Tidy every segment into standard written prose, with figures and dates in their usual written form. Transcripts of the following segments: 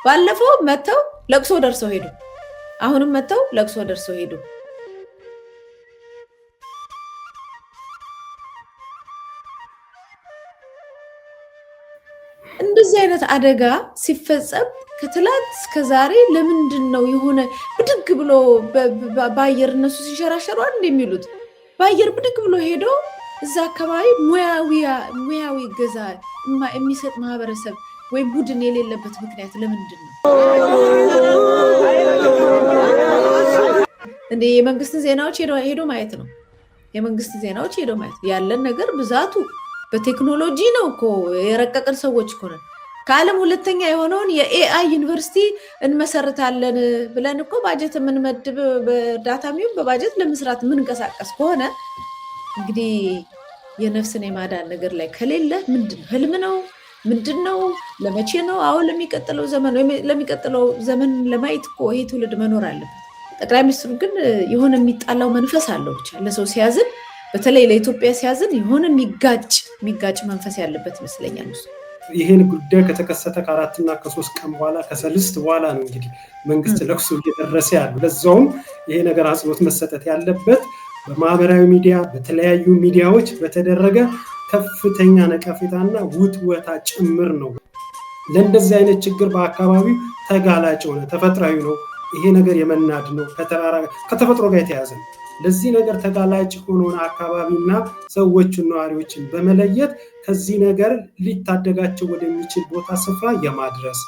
ባለፈው መተው ለቅሶ ደርሰው ሄዱ። አሁንም መተው ለቅሶ ደርሰው ሄዱ። እንደዚህ አይነት አደጋ ሲፈጸም ከትላንት እስከ ዛሬ ለምንድነው የሆነ ብድግ ብሎ በአየር እነሱ ሲሸራሸሩ አንድ የሚሉት በአየር ብድግ ብሎ ሄዶ እዛ አካባቢ ሙያዊ ገዛ የሚሰጥ ማህበረሰብ ወይ ቡድን የሌለበት ምክንያት ለምንድን ነው? እንደ የመንግስት ዜናዎች ሄዶ ማየት ነው። የመንግስት ዜናዎች ሄዶ ማየት ያለን ነገር ብዛቱ በቴክኖሎጂ ነው እኮ የረቀቀን ሰዎች እኮ ነን። ከዓለም ሁለተኛ የሆነውን የኤአይ ዩኒቨርሲቲ እንመሰርታለን ብለን እኮ ባጀት የምንመድብ በዳታ ሚው በባጀት ለመስራት የምንቀሳቀስ ከሆነ እንግዲህ የነፍስን የማዳን ነገር ላይ ከሌለ ምንድን ህልም ነው? ምንድነው? ለመቼ ነው? አሁን ለሚቀጥለው ዘመን ለማየት እኮ ይሄ ትውልድ መኖር አለበት። ጠቅላይ ሚኒስትሩ ግን የሆነ የሚጣላው መንፈስ አለው። ብቻ ለሰው ሲያዝን በተለይ ለኢትዮጵያ ሲያዝን የሆነ የሚጋጭ መንፈስ ያለበት ይመስለኛል። ይሄን ጉዳይ ከተከሰተ ከ4 እና ከ3 ቀን በኋላ ከሰልስት በኋላ ነው እንግዲህ መንግስት ለቅሶ እየደረሰ ያለው። ለዛውም ይሄ ነገር አጽንኦት መሰጠት ያለበት በማህበራዊ ሚዲያ በተለያዩ ሚዲያዎች በተደረገ ከፍተኛ ነቀፌታና ውትወታ ጭምር ነው። ለእንደዚህ አይነት ችግር በአካባቢው ተጋላጭ ሆነ ተፈጥሯዊ ነው። ይሄ ነገር የመናድ ነው፣ ከተፈጥሮ ጋር የተያዘ ነው። ለዚህ ነገር ተጋላጭ ሆኖን አካባቢና ሰዎችን ነዋሪዎችን በመለየት ከዚህ ነገር ሊታደጋቸው ወደሚችል ቦታ ስፍራ የማድረስ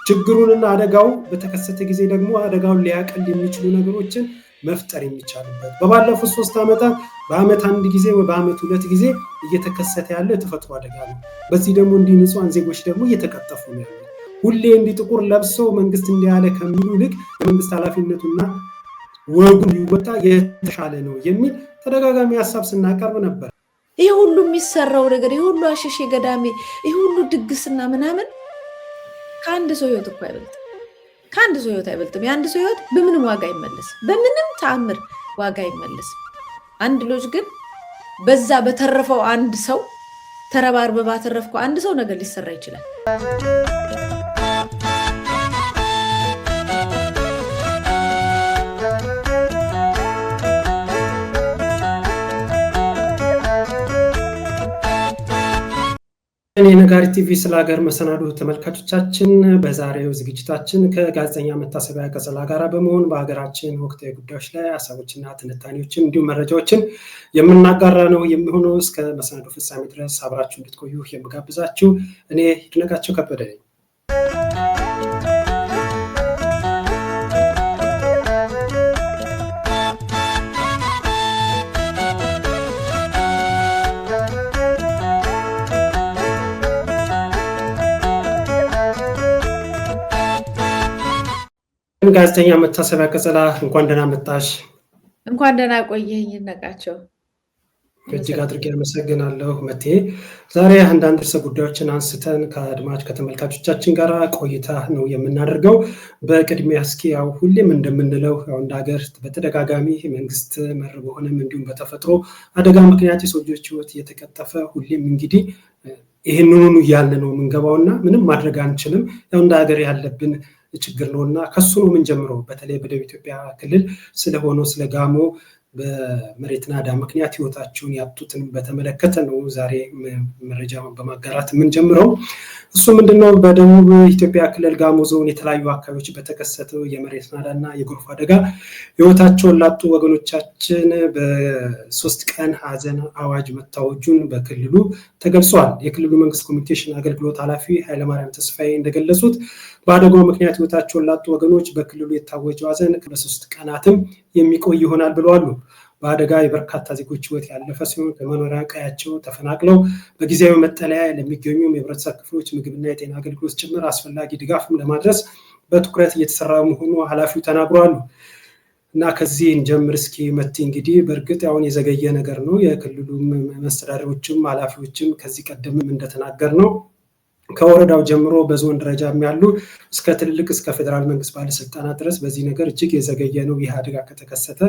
ችግሩንና አደጋው በተከሰተ ጊዜ ደግሞ አደጋውን ሊያቀል የሚችሉ ነገሮችን መፍጠር የሚቻልበት በባለፉት 3 ዓመታት በአመት 1 ጊዜ ወይ በአመት 2 ጊዜ እየተከሰተ ያለ የተፈጥሮ አደጋ ነው። በዚህ ደግሞ እንዲህ ንጹሃን ዜጎች ደግሞ እየተቀጠፉ ነው ያሉት። ሁሌ እንዲህ ጥቁር ለብሰው መንግስት እንዲያለ ከሚሉ ልክ የመንግስት ኃላፊነቱና ወጉን ሊወጣ የተሻለ ነው የሚል ተደጋጋሚ ሀሳብ ስናቀርብ ነበር። ይሄ ሁሉ የሚሰራው ነገር ይሄ ሁሉ አሸሼ ገዳሜ ይሄ ሁሉ ድግስና ምናምን ከአንድ ሰው ህይወት እኮ አይበልጥም። ከአንድ ሰው ህይወት አይበልጥም። የአንድ ሰው ህይወት በምንም ዋጋ አይመለስም። በምንም ተአምር ዋጋ አይመለስም። አንድ ልጅ ግን በዛ በተረፈው አንድ ሰው ተረባርበ ባተረፍከው አንድ ሰው ነገር ሊሰራ ይችላል። የነጋሪት ቲቪ ስለ ሀገር መሰናዶ ተመልካቾቻችን በዛሬው ዝግጅታችን ከጋዜጠኛ መታሰቢያ ቀጸላ ጋር በመሆን በሀገራችን ወቅታዊ ጉዳዮች ላይ ሀሳቦችና ትንታኔዎችን እንዲሁም መረጃዎችን የምናጋራ ነው የሚሆነው። እስከ መሰናዶ ፍጻሜ ድረስ አብራችሁ እንድትቆዩ የምጋብዛችሁ እኔ ይድነቃቸው ከበደ ነኝ። ጋዜጠኛ መታሰቢያ ቀጸላ እንኳን ደህና መጣሽ። እንኳን ደህና ቆየኝ ይድነቃቸው። እጅግ አድርጌ አመሰግናለሁ መቴ። ዛሬ አንዳንድ ርዕሰ ጉዳዮችን አንስተን ከአድማጭ ከተመልካቾቻችን ጋር ቆይታ ነው የምናደርገው። በቅድሚያ እስኪ ያው ሁሌም እንደምንለው ያው እንደ ሀገር በተደጋጋሚ መንግስት መር በሆነም እንዲሁም በተፈጥሮ አደጋ ምክንያት የሰው ልጆች ህይወት እየተቀጠፈ ሁሌም እንግዲህ ይህንኑ እያልን ነው የምንገባውና ምንም ማድረግ አንችልም። ያው እንደ ሀገር ያለብን ችግር ነውና ከሱ ነው የምንጀምረው። በተለይ በደቡብ ኢትዮጵያ ክልል ስለሆነው ስለ ጋሞ በመሬት ናዳ ምክንያት ህይወታቸውን ያጡትን በተመለከተ ነው ዛሬ መረጃ በማጋራት የምንጀምረው። እሱ ምንድነው በደቡብ ኢትዮጵያ ክልል ጋሞ ዞን የተለያዩ አካባቢዎች በተከሰተው የመሬት ናዳና የጎርፍ አደጋ ህይወታቸውን ላጡ ወገኖቻችን በ3 ቀን ሀዘን አዋጅ መታወጁን በክልሉ ተገልጿል። የክልሉ መንግስት ኮሚኒኬሽን አገልግሎት ኃላፊ ኃይለማርያም ተስፋዬ እንደገለጹት በአደጋው ምክንያት ህይወታቸውን ላጡ ወገኖች በክልሉ የታወጀው ሀዘን በ3 ቀናትም የሚቆይ ይሆናል ብለዋል። በአደጋ የበርካታ ዜጎች ህይወት ያለፈ ሲሆን ከመኖሪያ ቀያቸው ተፈናቅለው በጊዜያዊ መጠለያ ለሚገኙ የህብረተሰብ ክፍሎች ምግብና የጤና አገልግሎት ጭምር አስፈላጊ ድጋፍም ለማድረስ በትኩረት እየተሰራ መሆኑ ኃላፊው ተናግረዋል። እና ከዚህ እንጀምር እስኪ መቲ። እንግዲህ በእርግጥ አሁን የዘገየ ነገር ነው። የክልሉ መስተዳድሮችም ኃላፊዎችም ከዚህ ቀደምም እንደተናገር ነው ከወረዳው ጀምሮ በዞን ደረጃ ያሉ እስከ ትልልቅ እስከ ፌዴራል መንግስት ባለስልጣናት ድረስ በዚህ ነገር እጅግ የዘገየ ነው። ይህ አደጋ ከተከሰተ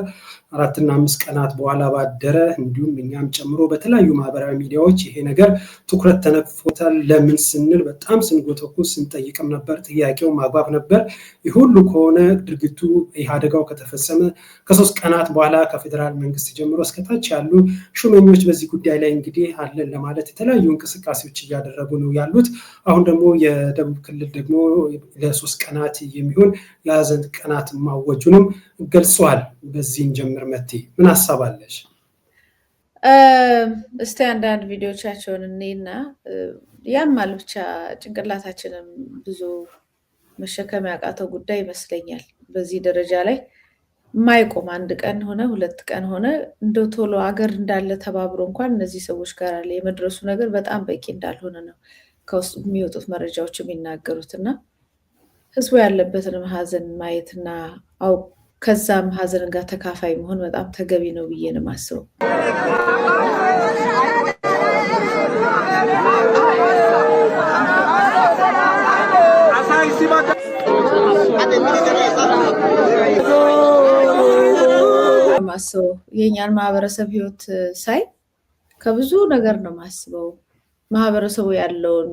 4 እና 5 ቀናት በኋላ ባደረ እንዲሁም እኛም ጨምሮ በተለያዩ ማህበራዊ ሚዲያዎች ይሄ ነገር ትኩረት ተነፍቶታል። ለምን ስንል በጣም ስንጎተኩስ ስንጠይቅም ነበር። ጥያቄው ማግባብ ነበር። ይህ ሁሉ ከሆነ ድርጊቱ ይህ አደጋው ከተፈጸመ ከ3 ቀናት በኋላ ከፌዴራል መንግስት ጀምሮ እስከታች ያሉ ሹመኞች በዚህ ጉዳይ ላይ እንግዲህ አለን ለማለት የተለያዩ እንቅስቃሴዎች እያደረጉ ነው ያሉት። አሁን ደግሞ የደቡብ ክልል ደግሞ ለ3 ቀናት የሚሆን የሀዘን ቀናት ማወጁንም ገልጿል። በዚህን ጀምር መቴ ምን ሀሳብ አለሽ? እስቲ አንዳንድ ቪዲዮቻቸውን እኔና ያማል ብቻ ጭንቅላታችንም ብዙ መሸከም ያቃተው ጉዳይ ይመስለኛል። በዚህ ደረጃ ላይ ማይቆም 1 ቀን ሆነ 2 ቀን ሆነ እንደው ቶሎ አገር እንዳለ ተባብሮ እንኳን እነዚህ ሰዎች ጋር አለ የመድረሱ ነገር በጣም በቂ እንዳልሆነ ነው ከውስጥ የሚወጡት መረጃዎች የሚናገሩት እና ህዝቡ ያለበትን ሀዘን ማየትና ከዛም ሀዘን ጋር ተካፋይ መሆን በጣም ተገቢ ነው ብዬ ነው የማስበው። ማስበው የኛን ማህበረሰብ ህይወት ሳይ ከብዙ ነገር ነው ማስበው። ማህበረሰቡ ያለውን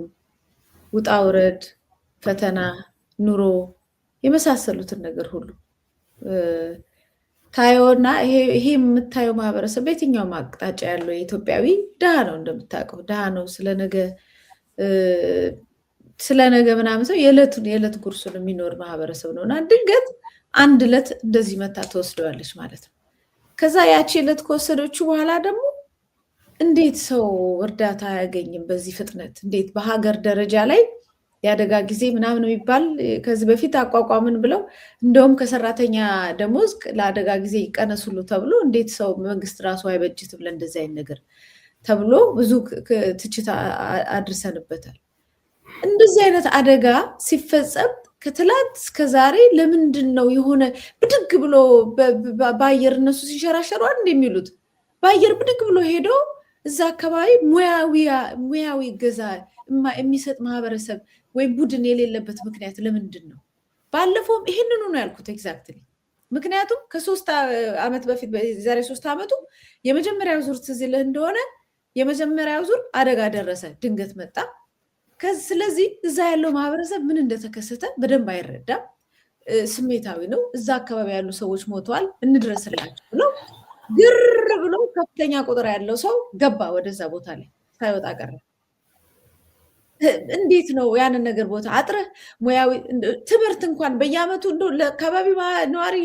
ውጣ ውረድ፣ ፈተና፣ ኑሮ የመሳሰሉትን ነገር ሁሉ ታየውና ይሄ የምታየው ማህበረሰብ በየትኛውም አቅጣጫ ያለው የኢትዮጵያዊ ድሃ ነው። እንደምታውቀው ድሃ ነው። ስለነገ ምናምን ሰው የዕለት ጉርሱን የሚኖር ማህበረሰብ ነው እና ድንገት አንድ ዕለት እንደዚህ መታ ተወስደዋለች ማለት ነው። ከዛ ያቺ ዕለት ከወሰደችው በኋላ ደግሞ እንዴት ሰው እርዳታ አያገኝም በዚህ ፍጥነት? እንዴት በሀገር ደረጃ ላይ የአደጋ ጊዜ ምናምን የሚባል ከዚህ በፊት አቋቋምን ብለው እንደውም ከሰራተኛ ደሞዝ ለአደጋ ጊዜ ይቀነሱሉ ተብሎ እንዴት ሰው መንግስት ራሱ አይበጅትም ለእንደዚህ አይነት ነገር ተብሎ ብዙ ትችት አድርሰንበታል። እንደዚህ አይነት አደጋ ሲፈጸም ከትላንት እስከ ዛሬ ለምንድን ነው የሆነ ብድግ ብሎ በአየር እነሱ ሲሸራሸሩ እንደሚሉት በአየር ብድግ ብሎ ሄዶ እዛ አካባቢ ሙያዊ ገዛ የሚሰጥ ማህበረሰብ ወይም ቡድን የሌለበት ምክንያት ለምንድን ነው? ባለፈውም ይህንኑ ነው ያልኩት ኤግዛክትሊ። ምክንያቱም ከ3 ዓመት በፊት ዛሬ 3 ዓመቱ የመጀመሪያው ዙር ትዝ ይልህ እንደሆነ የመጀመሪያው ዙር አደጋ ደረሰ፣ ድንገት መጣ። ስለዚህ እዛ ያለው ማህበረሰብ ምን እንደተከሰተ በደንብ አይረዳም፣ ስሜታዊ ነው። እዛ አካባቢ ያሉ ሰዎች ሞተዋል፣ እንድረስላቸው ብለው ግር ብሎ ከፍተኛ ቁጥር ያለው ሰው ገባ ወደዛ ቦታ ላይ ሳይወጣ ቀረ። እንዴት ነው ያንን ነገር ቦታ አጥረህ ሙያዊ ትምህርት እንኳን በየአመቱ ለአካባቢ ነዋሪ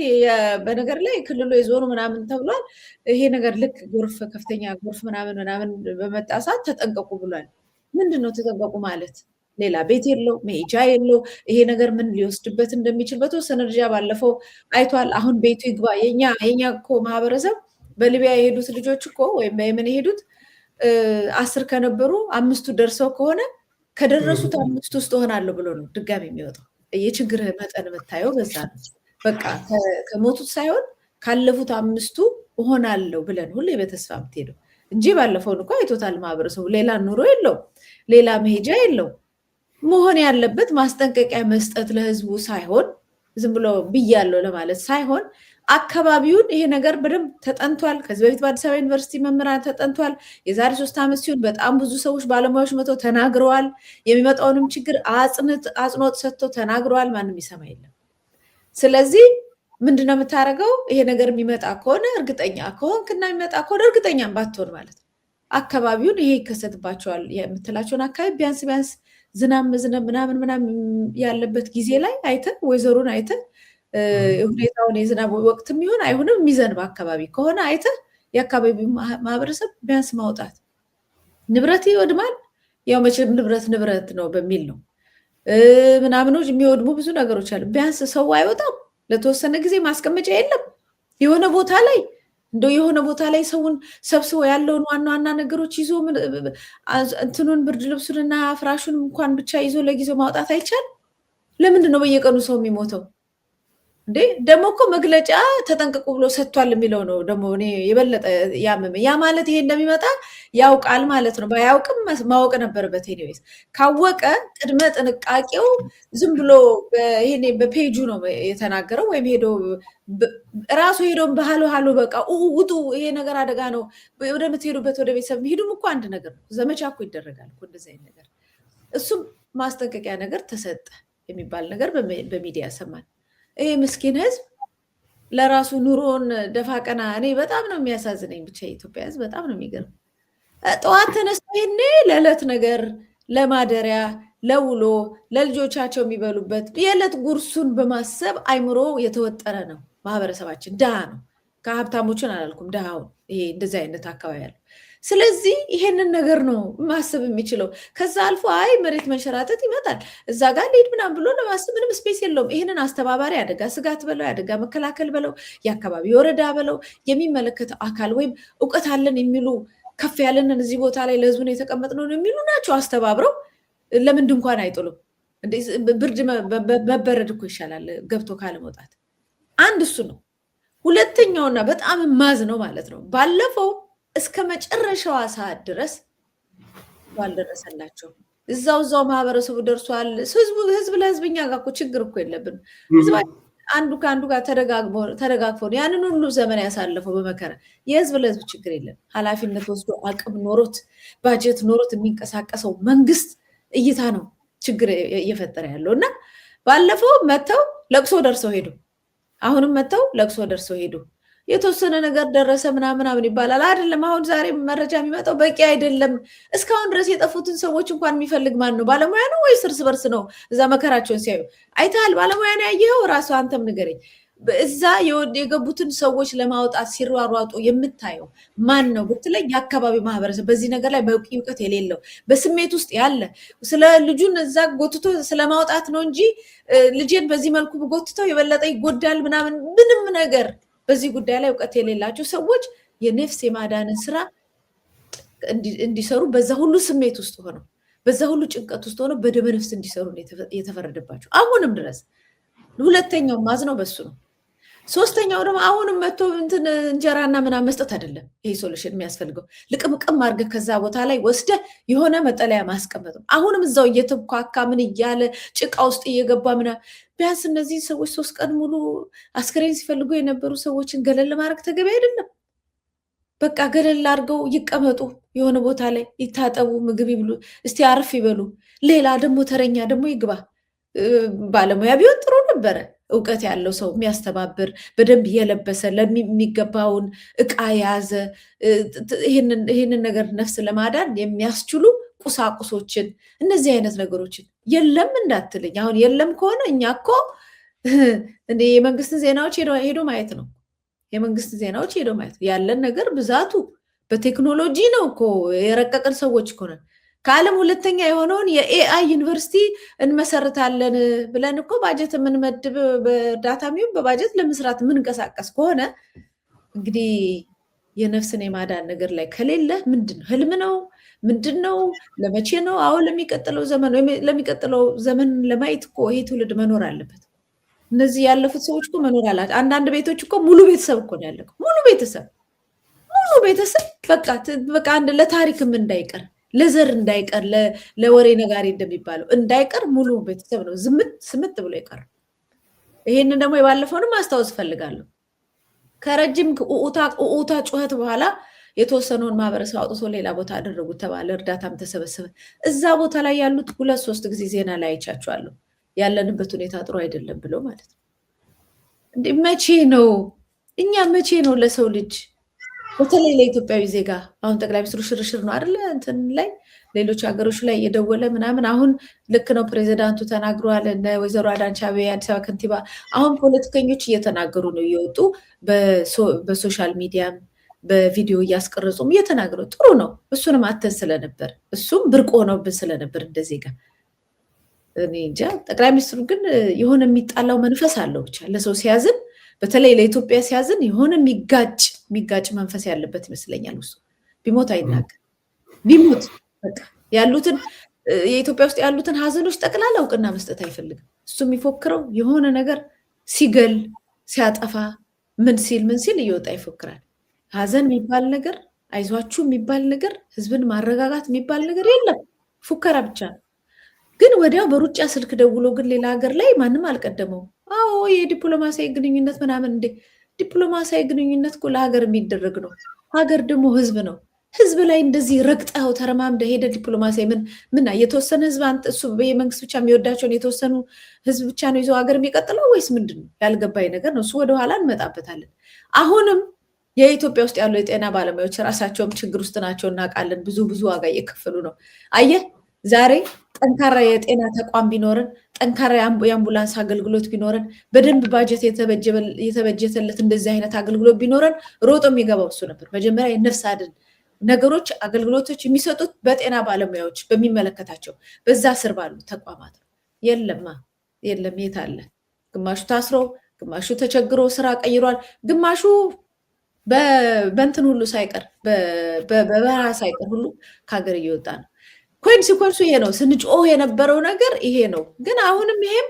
በነገር ላይ ክልሉ የዞኑ ምናምን ተብሏል። ይሄ ነገር ልክ ጎርፍ ከፍተኛ ጎርፍ ምናምን በመጣ ሰዓት ተጠንቀቁ ብሏል። ምንድን ነው ተጠንቀቁ ማለት? ሌላ ቤት የለው መሄጃ የለው። ይሄ ነገር ምን ሊወስድበት እንደሚችል በተወሰነ ደረጃ ባለፈው አይቷል። አሁን ቤቱ ይግባ። የኛ እኮ ማህበረሰብ በሊቢያ የሄዱት ልጆች እኮ ወይም በየመን የሄዱት 10 ከነበሩ 5ቱ ደርሰው ከሆነ ከደረሱት 5 ውስጥ እሆናለሁ ብሎ ነው ድጋሚ የሚወጣው። የችግር መጠን የምታየው በዛ ነው። በቃ ከሞቱት ሳይሆን ካለፉት 5ቱ እሆናለሁ ብለን ሁሌ በተስፋ የምትሄደው እንጂ ባለፈውን እኮ አይቶታል ማህበረሰቡ። ሌላ ኑሮ የለው፣ ሌላ መሄጃ የለው። መሆን ያለበት ማስጠንቀቂያ መስጠት ለህዝቡ ሳይሆን ዝም ብሎ ብያለሁ ለማለት ሳይሆን አካባቢውን ይሄ ነገር በደንብ ተጠንቷል። ከዚህ በፊት በአዲስ አበባ ዩኒቨርሲቲ መምህራን ተጠንቷል። የዛሬ 3 ዓመት ሲሆን በጣም ብዙ ሰዎች ባለሙያዎች መጥተው ተናግረዋል። የሚመጣውንም ችግር አጽንኦት ሰጥተው ተናግረዋል። ማንም ይሰማ የለም። ስለዚህ ምንድነው የምታደርገው? ይሄ ነገር የሚመጣ ከሆነ እርግጠኛ ከሆንክና የሚመጣ ከሆነ እርግጠኛም ባትሆን ማለት አካባቢውን ይሄ ይከሰትባቸዋል የምትላቸውን አካባቢ ቢያንስ ዝናብ መዝነብ ምናምን ያለበት ጊዜ ላይ አይተህ ወይዘሩን አይተህ ሁኔታውን የዝናብ ወቅት የሚሆን አይሆንም የሚዘንብ አካባቢ ከሆነ አይተህ የአካባቢ ማህበረሰብ ቢያንስ ማውጣት። ንብረት ይወድማል። ያው መቼም ንብረት ነው በሚል ነው ምናምኖች የሚወድሙ ብዙ ነገሮች አሉ። ቢያንስ ሰው አይወጣም። ለተወሰነ ጊዜ ማስቀመጫ የለም። የሆነ ቦታ ላይ ሰውን ሰብስቦ ያለውን ዋና ነገሮች ይዞ እንትኑን ብርድ ልብሱንና ፍራሹን እንኳን ብቻ ይዞ ለጊዜው ማውጣት አይቻል። ለምንድን ነው በየቀኑ ሰው የሚሞተው? እንዴ ደግሞ እኮ መግለጫ ተጠንቅቁ ብሎ ሰጥቷል የሚለው ነው ደግሞ እኔ የበለጠ ያመመ። ያ ማለት ይሄ እንደሚመጣ ያውቃል ማለት ነው። ባያውቅም ማወቅ ነበረበት። ኤኒዌይስ ካወቀ ቅድመ ጥንቃቄው ዝም ብሎ ይሄኔ በፔጁ ነው የተናገረው፣ ወይም ሄዶ ራሱ ሄዶ በሃሎ ሃሎ በቃ ውጡ፣ ይሄ ነገር አደጋ ነው፣ ወደምትሄዱበት ወደ ቤተሰብ ሄዱም እኮ አንድ ነገር ነው። ዘመቻ እኮ ይደረጋል እኮ እንደዚህ አይነት ነገር። እሱም ማስጠንቀቂያ ነገር ተሰጠ የሚባል ነገር በሚዲያ ሰማን። ይሄ ምስኪን ህዝብ ለራሱ ኑሮን ደፋ ቀና። እኔ በጣም ነው የሚያሳዝነኝ። ብቻ የኢትዮጵያ ህዝብ በጣም ነው የሚገርም። ጠዋት ተነስተው ይሄኔ ለዕለት ነገር ለማደሪያ ለውሎ ለልጆቻቸው የሚበሉበት የዕለት ጉርሱን በማሰብ አይምሮ የተወጠረ ነው ማህበረሰባችን። ድሃ ነው። ከሀብታሞችን አላልኩም፣ ድሃውን። ይሄ እንደዚህ አይነት አካባቢ ያለው። ስለዚህ ይሄንን ነገር ነው ማሰብ የሚችለው። ከዛ አልፎ አይ መሬት መንሸራተት ይመጣል እዛ ጋር ሊሄድ ምናምን ብሎ ለማሰብ ምንም ስፔስ የለውም። ይሄንን አስተባባሪ አደጋ ስጋት በለው የአደጋ መከላከል በለው የአካባቢ ወረዳ በለው የሚመለከተው አካል ወይም እውቀት አለን የሚሉ ከፍ ያለንን እዚህ ቦታ ላይ ለህዝቡን የተቀመጥነው የሚሉ ናቸው አስተባብረው። ለምን ድንኳን አይጥሉም? ብርድ መበረድ እኮ ይሻላል ገብቶ ካለመውጣት። አንድ እሱ ነው። ሁለተኛውና በጣም ማዝ ነው ማለት ነው ባለፈው እስከ መጨረሻዋ ሰዓት ድረስ ባልደረሰላቸው እዛው ማህበረሰቡ ደርሷል። ህዝብ ለህዝብ እኛ ጋር እኮ ችግር እኮ የለብንም። ህዝብ አንዱ ከአንዱ ጋር ተደጋግፎ ያንን ሁሉ ዘመን ያሳለፈው በመከራ። የህዝብ ለህዝብ ችግር የለም። ኃላፊነት ወስዶ አቅም ኖሮት ባጀት ኖሮት የሚንቀሳቀሰው መንግስት እይታ ነው ችግር እየፈጠረ ያለው። እና ባለፈው መጥተው ለቅሶ ደርሰው ሄዱ። አሁንም መጥተው ለቅሶ ደርሰው ሄዱ። የተወሰነ ነገር ደረሰ ምናምን ይባላል አይደለም። አሁን ዛሬ መረጃ የሚመጣው በቂ አይደለም። እስካሁን ድረስ የጠፉትን ሰዎች እንኳን የሚፈልግ ማን ነው? ባለሙያ ነው ወይስ እርስ በርስ ነው? እዛ መከራቸውን ሲያዩ አይተሃል? ባለሙያ ነው ያየኸው? ራሱ አንተም ንገረኝ። እዛ የገቡትን ሰዎች ለማውጣት ሲሯሯጡ የምታየው ማን ነው ብትለኝ፣ የአካባቢ ማህበረሰብ፣ በዚህ ነገር ላይ በቂ እውቀት የሌለው በስሜት ውስጥ ያለ ስለ ልጁን እዛ ጎትቶ ስለማውጣት ነው እንጂ ልጄን በዚህ መልኩ ጎትተው የበለጠ ይጎዳል ምናምን ምንም ነገር በዚህ ጉዳይ ላይ እውቀት የሌላቸው ሰዎች የነፍስ የማዳንን ስራ እንዲሰሩ በዛ ሁሉ ስሜት ውስጥ ሆነው በዛ ሁሉ ጭንቀት ውስጥ ሆነው በደመ ነፍስ እንዲሰሩ የተፈረደባቸው አሁንም ድረስ። ሁለተኛው ማዝነው በሱ ነው። ሶስተኛው ደግሞ አሁንም መጥቶ እንጀራና ምናምን መስጠት አይደለም ይሄ ሶሉሽን የሚያስፈልገው። ልቅምቅም አድርገህ ከዛ ቦታ ላይ ወስደህ የሆነ መጠለያ ማስቀመጥ ነው። አሁንም እዛው እየተኳካ ምን እያለ ጭቃ ውስጥ እየገባ ምናምን ቢያንስ እነዚህ ሰዎች 3 ቀን ሙሉ አስከሬን ሲፈልጉ የነበሩ ሰዎችን ገለል ማድረግ ተገቢ አይደለም። በቃ ገለል አድርገው ይቀመጡ፣ የሆነ ቦታ ላይ ይታጠቡ፣ ምግብ ይብሉ፣ እስቲ አርፍ ይበሉ። ሌላ ደግሞ ተረኛ ደግሞ ይግባ። ባለሙያ ቢሆን ጥሩ ነበረ። እውቀት ያለው ሰው የሚያስተባብር በደንብ እየለበሰ ለሚገባውን እቃ የያዘ ይህንን ነገር ነፍስ ለማዳን የሚያስችሉ ቁሳቁሶችን እነዚህ አይነት ነገሮችን የለም እንዳትልኝ። አሁን የለም ከሆነ እኛ እኮ የመንግስትን ዜናዎች ሄዶ ማየት ነው። የመንግስት ዜናዎች ሄዶ ማየት ያለን ነገር ብዛቱ በቴክኖሎጂ ነው እኮ የረቀቅን ሰዎች እኮ ነን። ከዓለም ሁለተኛ የሆነውን የኤአይ ዩኒቨርሲቲ እንመሰርታለን ብለን እኮ ባጀት የምንመድብ በዳታ ሚሆን በባጀት ለመስራት የምንቀሳቀስ ከሆነ እንግዲህ የነፍስን የማዳን ነገር ላይ ከሌለ ምንድን ነው? ህልም ነው? ምንድን ነው? ለመቼ ነው? አሁን ለሚቀጥለው ዘመን ወይም ለሚቀጥለው ዘመን ለማየት እኮ ይሄ ትውልድ መኖር አለበት። እነዚህ ያለፉት ሰዎች እኮ መኖር አላቸው። አንዳንድ ቤቶች እኮ ሙሉ ቤተሰብ እኮ ነው ያለቀው። ሙሉ ቤተሰብ በቃ አንድ ለታሪክም እንዳይቀር ለዘር እንዳይቀር ለወሬ ነጋሪ እንደሚባለው እንዳይቀር ሙሉ ቤተሰብ ነው ስምጥ ብሎ ይቀር። ይሄንን ደግሞ የባለፈውንም ማስታወስ ፈልጋለሁ። ከረጅም ኡኡታ ጩኸት በኋላ የተወሰነውን ማህበረሰብ አውጥቶ ሌላ ቦታ አደረጉት ተባለ። እርዳታም ተሰበሰበ። እዛ ቦታ ላይ ያሉት 2-3 ጊዜ ዜና ላይ አይቻቸዋለሁ። ያለንበት ሁኔታ ጥሩ አይደለም ብሎ ማለት ነው። መቼ ነው ለሰው ልጅ በተለይ ለኢትዮጵያዊ ዜጋ አሁን ጠቅላይ ሚኒስትሩ ሽርሽር ነው አይደለ? እንትን ላይ ሌሎች ሀገሮች ላይ የደወለ ምናምን አሁን ልክ ነው ፕሬዚዳንቱ ተናግረዋል። እነ ወይዘሮ አዳነች አቤቤ የአዲስ አበባ ከንቲባ አሁን ፖለቲከኞች እየተናገሩ ነው፣ እየወጡ በሶሻል ሚዲያም በቪዲዮ እያስቀረጹም እየተናገሩ ጥሩ ነው። እሱንም አተን ስለነበር እሱም ብርቅ ሆነብን ስለነበር እንደ ዜጋ እኔ እንጃ። ጠቅላይ ሚኒስትሩ ግን የሆነ የሚጣላው መንፈስ አለው ብቻ ለሰው ሲያዝን በተለይ ለኢትዮጵያ ሲያዝን የሆነ የሚጋጭ መንፈስ ያለበት ይመስለኛል። እሱ ቢሞት አይናገር ቢሞት በቃ ያሉትን የኢትዮጵያ ውስጥ ያሉትን ሀዘኖች ጠቅላላ እውቅና መስጠት አይፈልግም። እሱ የሚፎክረው የሆነ ነገር ሲገል ሲያጠፋ ምን ሲል እየወጣ ይፎክራል። ሀዘን የሚባል ነገር አይዟችሁ የሚባል ነገር ህዝብን ማረጋጋት የሚባል ነገር የለም። ፉከራ ብቻ ነው። ግን ወዲያው በሩጫ ስልክ ደውሎ ግን ሌላ ሀገር ላይ ማንም አልቀደመውም። አዎ የዲፕሎማሲያዊ ግንኙነት ምናምን እንዴ ዲፕሎማሲያዊ ግንኙነት እኮ ለሀገር የሚደረግ ነው። ሀገር ደግሞ ህዝብ ነው። ህዝብ ላይ እንደዚህ ረግጠው ተረማምደ ሄደ ዲፕሎማሲያዊ ምን የተወሰነ ህዝብ አንተ እሱ በመንግስት ብቻ የሚወዳቸውን የተወሰኑ ህዝብ ብቻ ነው ይዞ ሀገር የሚቀጥለው ወይስ ምንድን ነው? ያልገባኝ ነገር ነው። እሱ ወደኋላ እንመጣበታለን። አሁንም የኢትዮጵያ ውስጥ ያሉ የጤና ባለሙያዎች ራሳቸውም ችግር ውስጥ ናቸው እናውቃለን። ብዙ ዋጋ እየከፈሉ ነው። አየህ ዛሬ ጠንካራ የጤና ተቋም ቢኖረን፣ ጠንካራ የአምቡላንስ አገልግሎት ቢኖረን፣ በደንብ ባጀት የተበጀተለት እንደዚህ አይነት አገልግሎት ቢኖረን ሮጦ የሚገባው እሱ ነበር። መጀመሪያ የነፍስ አድን ነገሮች አገልግሎቶች የሚሰጡት በጤና ባለሙያዎች በሚመለከታቸው በዛ ስር ባሉ ተቋማት ነው። የለም የት አለ? ግማሹ ታስሮ፣ ግማሹ ተቸግሮ ስራ ቀይሯል፣ ግማሹ በእንትን ሁሉ ሳይቀር በበረሃ ሳይቀር ሁሉ ከሀገር እየወጣ ነው። ኮንሲኮንሱ ይሄ ነው። ስንጮህ የነበረው ነገር ይሄ ነው። ግን አሁንም ይሄም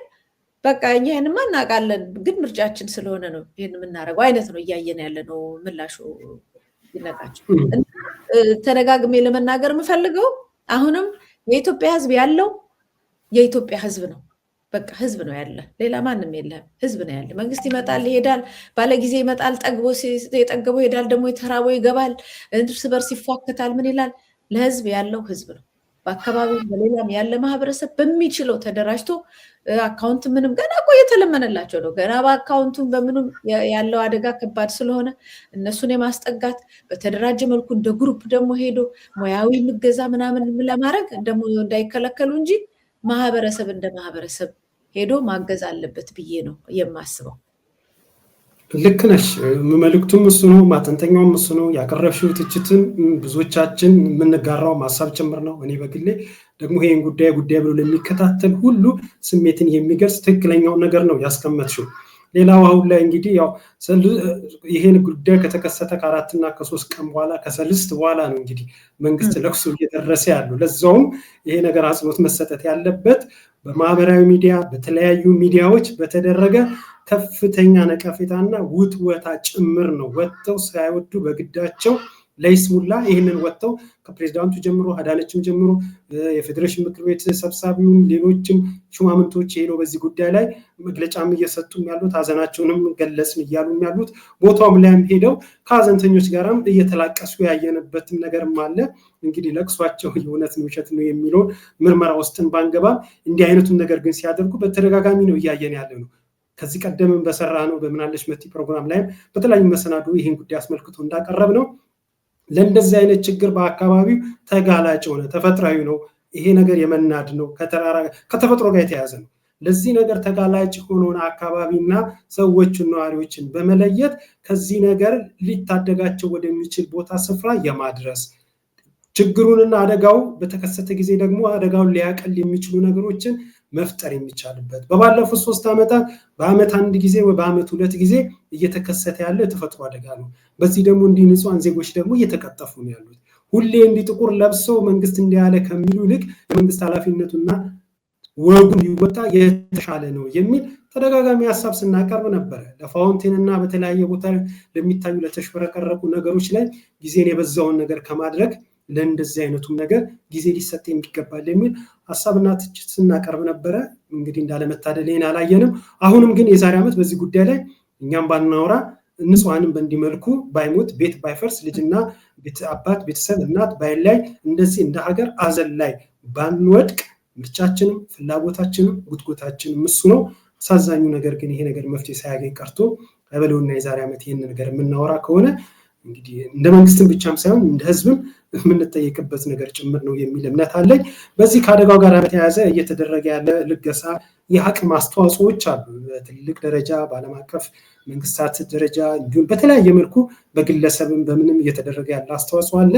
በቃ እኛ ይሄንማ እናውቃለን፣ ግን ምርጫችን ስለሆነ ነው ይሄን የምናደርገው አይነት ነው እያየን ያለ ነው። ምላሹ ይነቃቸው። ተደጋግሜ ለመናገር የምፈልገው አሁንም የኢትዮጵያ ህዝብ ያለው የኢትዮጵያ ህዝብ ነው። በቃ ህዝብ ነው ያለ፣ ሌላ ማንም የለም። ህዝብ ነው ያለ። መንግስት ይመጣል ይሄዳል፣ ባለጊዜ ይመጣል፣ የጠገበው ይሄዳል፣ ደግሞ የተራበው ይገባል፣ እርስ በርስ ይፏከታል፣ ምን ይላል። ለህዝብ ያለው ህዝብ ነው። በአካባቢው በሌላም ያለ ማህበረሰብ በሚችለው ተደራጅቶ አካውንት ምንም ገና እኮ እየተለመነላቸው ነው። ገና በአካውንቱም በምንም ያለው አደጋ ከባድ ስለሆነ እነሱን የማስጠጋት በተደራጀ መልኩ እንደ ግሩፕ ደግሞ ሄዶ ሙያዊ ምገዛ ምናምን ለማድረግ ደግሞ እንዳይከለከሉ እንጂ ማህበረሰብ እንደ ማህበረሰብ ሄዶ ማገዝ አለበት ብዬ ነው የማስበው። ልክ ነሽ። መልእክቱም እሱ ነው፣ ማጠንጠኛውም እሱ ነው። ያቀረብሽው ትችትም ብዙዎቻችን የምንጋራው ሀሳብ ጭምር ነው። እኔ በግሌ ደግሞ ይሄን ጉዳይ ብሎ ለሚከታተል ሁሉ ስሜትን የሚገልጽ ትክክለኛው ነገር ነው ያስቀመጥሽው። ሌላው አሁን ላይ እንግዲህ ያው ይሄን ጉዳይ ከተከሰተ ከ4 እና ከ3 ቀን በኋላ ከሰልስት በኋላ ነው እንግዲህ መንግስት ለቅሶ እየደረሰ ያለው። ለዛውም ይሄ ነገር አጽንኦት መሰጠት ያለበት በማህበራዊ ሚዲያ በተለያዩ ሚዲያዎች በተደረገ ከፍተኛ ነቀፌታና ውጥወታ ጭምር ነው። ወጥተው ሳይወዱ በግዳቸው ለይስሙላ ይህንን ወጥተው ከፕሬዝዳንቱ ጀምሮ አዳነችም ጀምሮ የፌዴሬሽን ምክር ቤት ሰብሳቢውን ሌሎችም ሹማምንቶች ሄደው በዚህ ጉዳይ ላይ መግለጫም እየሰጡም ያሉት ሀዘናቸውንም ገለጽን እያሉም ያሉት ቦታውም ላይም ሄደው ከሀዘንተኞች ጋርም እየተላቀሱ ያየንበትም ነገርም አለ። እንግዲህ ለቅሷቸው የእውነት ነው ውሸት ነው የሚለውን ምርመራ ውስጥን ባንገባ እንዲህ አይነቱን ነገር ግን ሲያደርጉ በተደጋጋሚ ነው እያየን ያለ ነው። ከዚህ ቀደምም በሰራ ነው በምናለሽ መቲ ፕሮግራም ላይ በተለያዩ መሰናዶ ይህን ጉዳይ አስመልክቶ እንዳቀረብ ነው ለእንደዚህ አይነት ችግር በአካባቢው ተጋላጭ ሆነ ተፈጥሯዊ ነው። ይሄ ነገር የመናድ ነው፣ ከተፈጥሮ ጋር የተያዘ ነው። ለዚህ ነገር ተጋላጭ ሆኖን አካባቢና ሰዎችን ነዋሪዎችን በመለየት ከዚህ ነገር ሊታደጋቸው ወደሚችል ቦታ ስፍራ የማድረስ ችግሩንና አደጋው በተከሰተ ጊዜ ደግሞ አደጋውን ሊያቀል የሚችሉ ነገሮችን መፍጠር የሚቻልበት በባለፉት 3 ዓመታት በአመት 1 ጊዜ ወይ በአመት 2 ጊዜ እየተከሰተ ያለ ተፈጥሮ አደጋ ነው። በዚህ ደግሞ እንዲህ ንጹሃን ዜጎች ደግሞ እየተቀጠፉ ነው ያሉት። ሁሌ እንዲህ ጥቁር ለብሰው መንግስት እንዲያለ ከሚሉ ይልቅ የመንግስት ኃላፊነቱና ወጉን ሊወጣ የተሻለ ነው የሚል ተደጋጋሚ ሐሳብ ስናቀርብ ነበር። ለፋውንቴንና በተለያየ ቦታ ለሚታዩ ለተሽፈረቀረቁ ነገሮች ላይ ጊዜን የበዛውን ነገር ከማድረግ ለእንደዚህ አይነቱም ነገር ጊዜ ሊሰጥ የሚገባል የሚል ሐሳብና ትችት ስናቀርብ ነበረ። እንግዲህ እንዳለመታደል ይሄን አላየንም። አሁንም ግን የዛሬ ዓመት በዚህ ጉዳይ ላይ እኛም ባናወራ ንጹሃንም በእንዲመልኩ ባይሞት ቤት ባይፈርስ ልጅና አባት ቤተሰብ እናት ባይላይ እንደዚህ እንደ ሀገር አዘን ላይ ባንወድቅ ምርጫችንም ፍላጎታችንም ጉትጎታችንም እሱ ነው። አሳዛኙ ነገር ግን ይሄ ነገር መፍትሄ ሳያገኝ ቀርቶ አይበለውና የዛሬ ዓመት ይሄን ነገር የምናወራ ከሆነ እንግዲህ እንደ መንግስትም ብቻም ሳይሆን እንደ ህዝብም የምንጠየቅበት ነገር ጭምር ነው የሚል እምነት አለኝ። በዚህ ከአደጋው ጋር በተያያዘ እየተደረገ ያለ ልገሳ የአቅም አስተዋጽኦዎች አሉ። በትልቅ ደረጃ በዓለም አቀፍ መንግስታት ደረጃ እንዲሁም በተለያየ መልኩ በግለሰብም በምንም እየተደረገ ያለ አስተዋጽኦ አለ።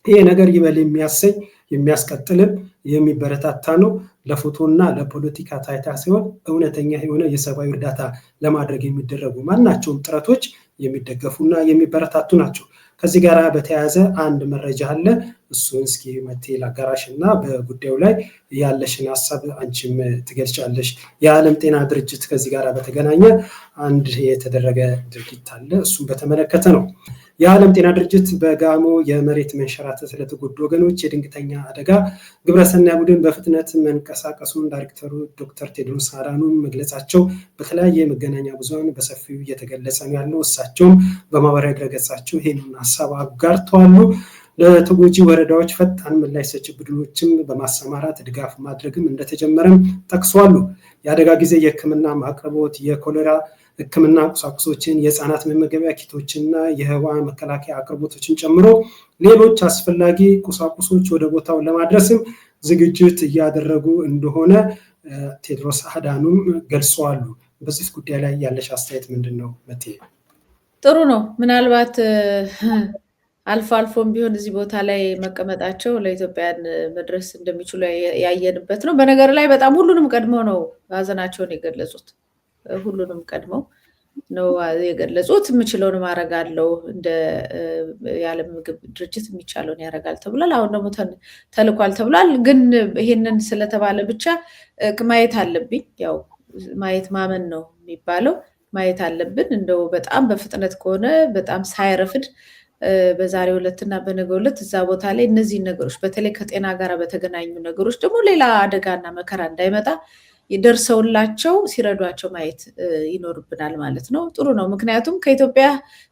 ይሄ ነገር ይበል የሚያሰኝ የሚያስቀጥልም የሚበረታታ ነው። ለፎቶና ለፖለቲካ ታይታ ሲሆን እውነተኛ የሆነ የሰብአዊ እርዳታ ለማድረግ የሚደረጉ ማናቸውም ጥረቶች የሚደገፉና የሚበረታቱ ናቸው። ከዚህ ጋር በተያያዘ አንድ መረጃ አለ። እሱን እስኪ መቴ ላጋራሽ እና በጉዳዩ ላይ ያለሽን ሀሳብ አንቺም ትገልጫለሽ። የዓለም ጤና ድርጅት ከዚህ ጋር በተገናኘ አንድ የተደረገ ድርጊት አለ። እሱን በተመለከተ ነው። የዓለም ጤና ድርጅት በጋሞ የመሬት መንሸራተት ለተጎዱ ወገኖች የድንገተኛ አደጋ ግብረሰናይ ቡድን በፍጥነት መንቀሳቀሱን ዳይሬክተሩ ዶክተር ቴድሮስ አድሃኖም መግለጻቸው በተለያየ መገናኛ ብዙሃን በሰፊው እየተገለጸ ነው ያለው። እሳቸውም በማህበራዊ ድረገጻቸው ይህንን ሀሳብ አጋርተዋል። ለተጎጂ ወረዳዎች ፈጣን ምላሽ ሰጪ ቡድኖችም በማሰማራት ድጋፍ ማድረግም እንደተጀመረም ጠቅሰዋል። የአደጋ ጊዜ የሕክምና አቅርቦት፣ የኮሌራ ሕክምና ቁሳቁሶችን፣ የህፃናት መመገቢያ ኪቶችና የህዋ መከላከያ አቅርቦቶችን ጨምሮ ሌሎች አስፈላጊ ቁሳቁሶች ወደ ቦታው ለማድረስም ዝግጅት እያደረጉ እንደሆነ ቴድሮስ አድሃኖም ገልጸዋል። በዚህ ጉዳይ ላይ ያለሽ አስተያየት ምንድን ነው መቴ? ጥሩ ነው። ምናልባት አልፎ አልፎም ቢሆን እዚህ ቦታ ላይ መቀመጣቸው ለኢትዮጵያን መድረስ እንደሚችሉ ያየንበት ነው። በነገር ላይ በጣም ሁሉንም ቀድመው ነው ሀዘናቸውን የገለጹት። ሁሉንም ቀድመው ነው የገለጹት። የምችለውን አደርጋለሁ፣ እንደ የዓለም ምግብ ድርጅት የሚቻለውን ያደርጋል ተብሏል። አሁን ደግሞ ተልኳል ተብሏል። ግን ይሄንን ስለተባለ ብቻ ማየት አለብኝ። ያው ማየት ማመን ነው የሚባለው። ማየት አለብን። እንደው በጣም በፍጥነት ከሆነ በጣም ሳይረፍድ በዛሬው ዕለትና በነገው ዕለት እዛ ቦታ ላይ እነዚህን ነገሮች በተለይ ከጤና ጋር በተገናኙ ነገሮች ደግሞ ሌላ አደጋና መከራ እንዳይመጣ ደርሰውላቸው ሲረዷቸው ማየት ይኖርብናል ማለት ነው። ጥሩ ነው። ምክንያቱም ከኢትዮጵያ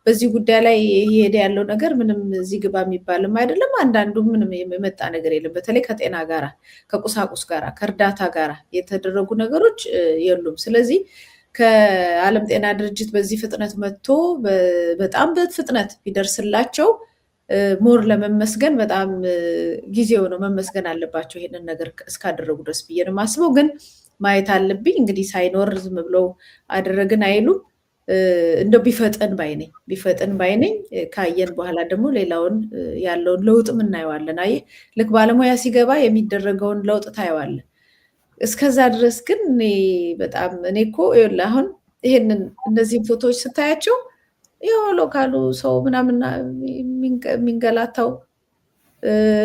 በዚህ ጉዳይ ላይ እየሄደ ያለው ነገር ምንም እዚህ ግባ የሚባልም አይደለም። አንዳንዱ ምንም የመጣ ነገር የለም። በተለይ ከጤና ጋራ፣ ከቁሳቁስ ጋራ፣ ከእርዳታ ጋራ የተደረጉ ነገሮች የሉም። ስለዚህ ከዓለም ጤና ድርጅት በዚህ ፍጥነት መጥቶ በጣም በፍጥነት ቢደርስላቸው ሞር ለመመስገን በጣም ጊዜው ነው፣ መመስገን አለባቸው ይሄንን ነገር እስካደረጉ ድረስ ብዬ ነው የማስበው። ግን ማየት አለብኝ እንግዲህ ሳይኖር ዝም ብለው አደረግን አይሉም። እንደው ቢፈጥን ባይነኝ ካየን በኋላ ደግሞ ሌላውን ያለውን ለውጥም እናየዋለን። አየህ ልክ ባለሙያ ሲገባ የሚደረገውን ለውጥ ታየዋለን። እስከዛ ድረስ ግን እኔ እኮ አሁን ይሄንን እነዚህን ፎቶዎች ስታያቸው ይኸው ሎካሉ ሰው ምናምን የሚንገላታው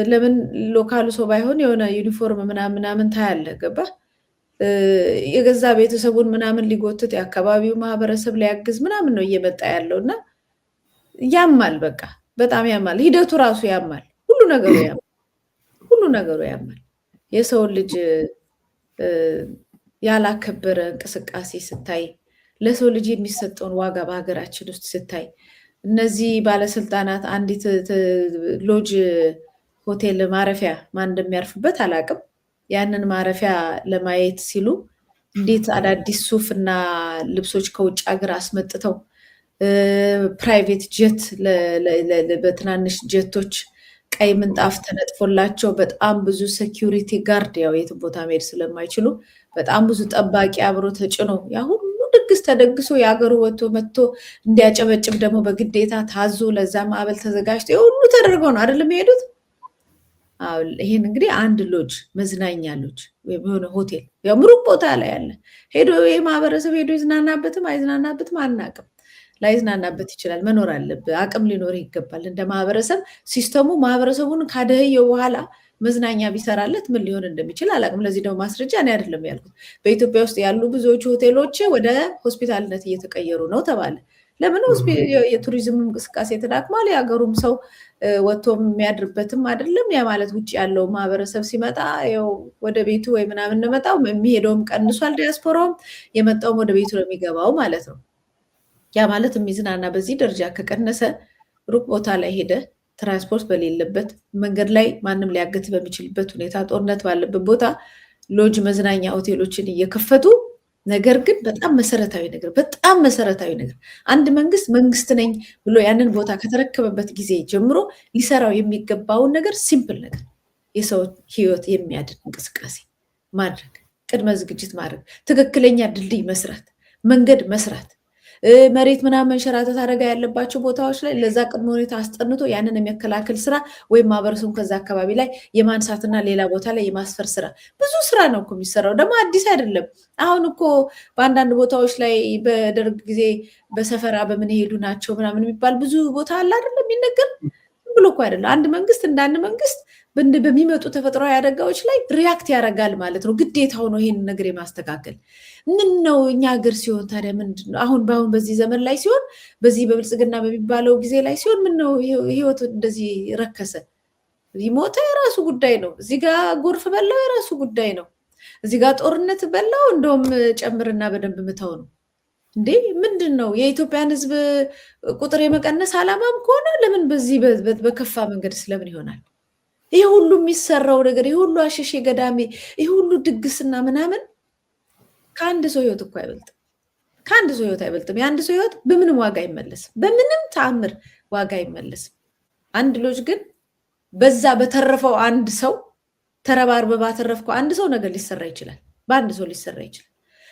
ለምን ሎካሉ ሰው ባይሆን የሆነ ዩኒፎርም ምናምን ታያለ። ገባ የገዛ ቤተሰቡን ምናምን ሊጎትት የአካባቢው ማህበረሰብ ሊያግዝ ምናምን ነው እየመጣ ያለው እና ያማል። በቃ በጣም ያማል። ሂደቱ ራሱ ያማል። ሁሉ ነገሩ ያማል። የሰውን ልጅ ያላከበረ እንቅስቃሴ ስታይ፣ ለሰው ልጅ የሚሰጠውን ዋጋ በሀገራችን ውስጥ ስታይ፣ እነዚህ ባለስልጣናት አንዲት ሎጅ ሆቴል ማረፊያ ማን እንደሚያርፍበት አላውቅም። ያንን ማረፊያ ለማየት ሲሉ እንዴት አዳዲስ ሱፍ እና ልብሶች ከውጭ ሀገር አስመጥተው ፕራይቬት ጀት በትናንሽ ጀቶች ቀይ ምንጣፍ ተነጥፎላቸው በጣም ብዙ ሴኪሪቲ ጋርድ፣ ያው የትም ቦታ መሄድ ስለማይችሉ በጣም ብዙ ጠባቂ አብሮ ተጭኖ ያ ሁሉ ድግስ ተደግሶ የሀገሩ ወጥቶ መጥቶ እንዲያጨበጭብ ደግሞ በግዴታ ታዞ ለዛ ማዕበል ተዘጋጅቶ የሁሉ ተደርገው ነው አይደለም የሄዱት። ይሄን እንግዲህ አንድ ሎጅ፣ መዝናኛ ሎጅ ወይም የሆነ ሆቴል ያው ሩቅ ቦታ ላይ ያለ ሄዶ ይሄ ማህበረሰብ ሄዶ ይዝናናበትም አይዝናናበትም አናውቅም። ላይዝናናበት ይችላል። መኖር አለብህ፣ አቅም ሊኖር ይገባል። እንደ ማህበረሰብ ሲስተሙ ማህበረሰቡን ካደህየው በኋላ መዝናኛ ቢሰራለት ምን ሊሆን እንደሚችል አላውቅም። ለዚህ ደግሞ ማስረጃ እኔ አይደለም ያልኩት። በኢትዮጵያ ውስጥ ያሉ ብዙዎቹ ሆቴሎች ወደ ሆስፒታልነት እየተቀየሩ ነው ተባለ። ለምን? የቱሪዝም እንቅስቃሴ ተዳክሟል። የሀገሩም ሰው ወጥቶ የሚያድርበትም አይደለም። ያ ማለት ውጭ ያለው ማህበረሰብ ሲመጣ ያው ወደ ቤቱ ወይ ምናምን እንመጣው፣ የሚሄደውም ቀንሷል። ዲያስፖራውም የመጣውም ወደ ቤቱ ነው የሚገባው ማለት ነው። ያ ማለት የሚዝናና በዚህ ደረጃ ከቀነሰ ሩቅ ቦታ ላይ ሄደ ትራንስፖርት በሌለበት መንገድ ላይ ማንም ሊያገት በሚችልበት ሁኔታ ጦርነት ባለበት ቦታ ሎጅ፣ መዝናኛ ሆቴሎችን እየከፈቱ ነገር ግን በጣም መሰረታዊ ነገር አንድ መንግስት ነኝ ብሎ ያንን ቦታ ከተረከበበት ጊዜ ጀምሮ ሊሰራው የሚገባውን ነገር ሲምፕል ነገር የሰው ህይወት የሚያድን እንቅስቃሴ ማድረግ፣ ቅድመ ዝግጅት ማድረግ፣ ትክክለኛ ድልድይ መስራት፣ መንገድ መስራት፣ መሬት ምናምን መንሸራተት አደጋ ያለባቸው ቦታዎች ላይ ለዛ ቅድመ ሁኔታ አስጠንቶ ያንን የሚያከላክል ስራ ወይም ማህበረሰቡን ከዛ አካባቢ ላይ የማንሳትና ሌላ ቦታ ላይ የማስፈር ስራ ብዙ ስራ ነው እኮ የሚሰራው። ደግሞ አዲስ አይደለም። አሁን እኮ በአንዳንድ ቦታዎች ላይ በደርግ ጊዜ በሰፈራ በምን ሄዱ ናቸው ምናምን የሚባል ብዙ ቦታ አለ አይደለም የሚነገር። ብሎ እኮ አይደለም አንድ መንግስት እንደ አንድ መንግስት በሚመጡ ተፈጥሯዊ አደጋዎች ላይ ሪያክት ያደርጋል ማለት ነው። ግዴታው ነው ይሄን ነገር የማስተካከል። ምን ነው እኛ ሀገር ሲሆን ታዲያ ምንድን ነው አሁን በዚህ ዘመን ላይ ሲሆን በዚህ በብልጽግና በሚባለው ጊዜ ላይ ሲሆን ምን ነው ህይወት እንደዚህ ረከሰ? ይሞተ የራሱ ጉዳይ ነው። እዚህ ጋር ጎርፍ በላው የራሱ ጉዳይ ነው። እዚህ ጋር ጦርነት በላው እንደውም ጨምርና በደንብ ምተው ነው እንዴ? ምንድን ነው የኢትዮጵያን ህዝብ ቁጥር የመቀነስ አላማም ከሆነ ለምን በዚህ በከፋ መንገድ ስለምን ይሆናል? ይህ ሁሉ የሚሰራው ነገር ይህ ሁሉ አሸሼ ገዳሜ ይህ ሁሉ ድግስና ምናምን ከአንድ ሰው ህይወት እኮ አይበልጥም። ከአንድ ሰው ህይወት አይበልጥም። የአንድ ሰው ህይወት በምንም ዋጋ አይመለስም። በምንም ተአምር ዋጋ አይመለስም። አንድ ልጅ ግን በዛ በተረፈው አንድ ሰው ተረባርበ ባተረፍከው አንድ ሰው ነገር ሊሰራ ይችላል። በአንድ ሰው ሊሰራ ይችላል።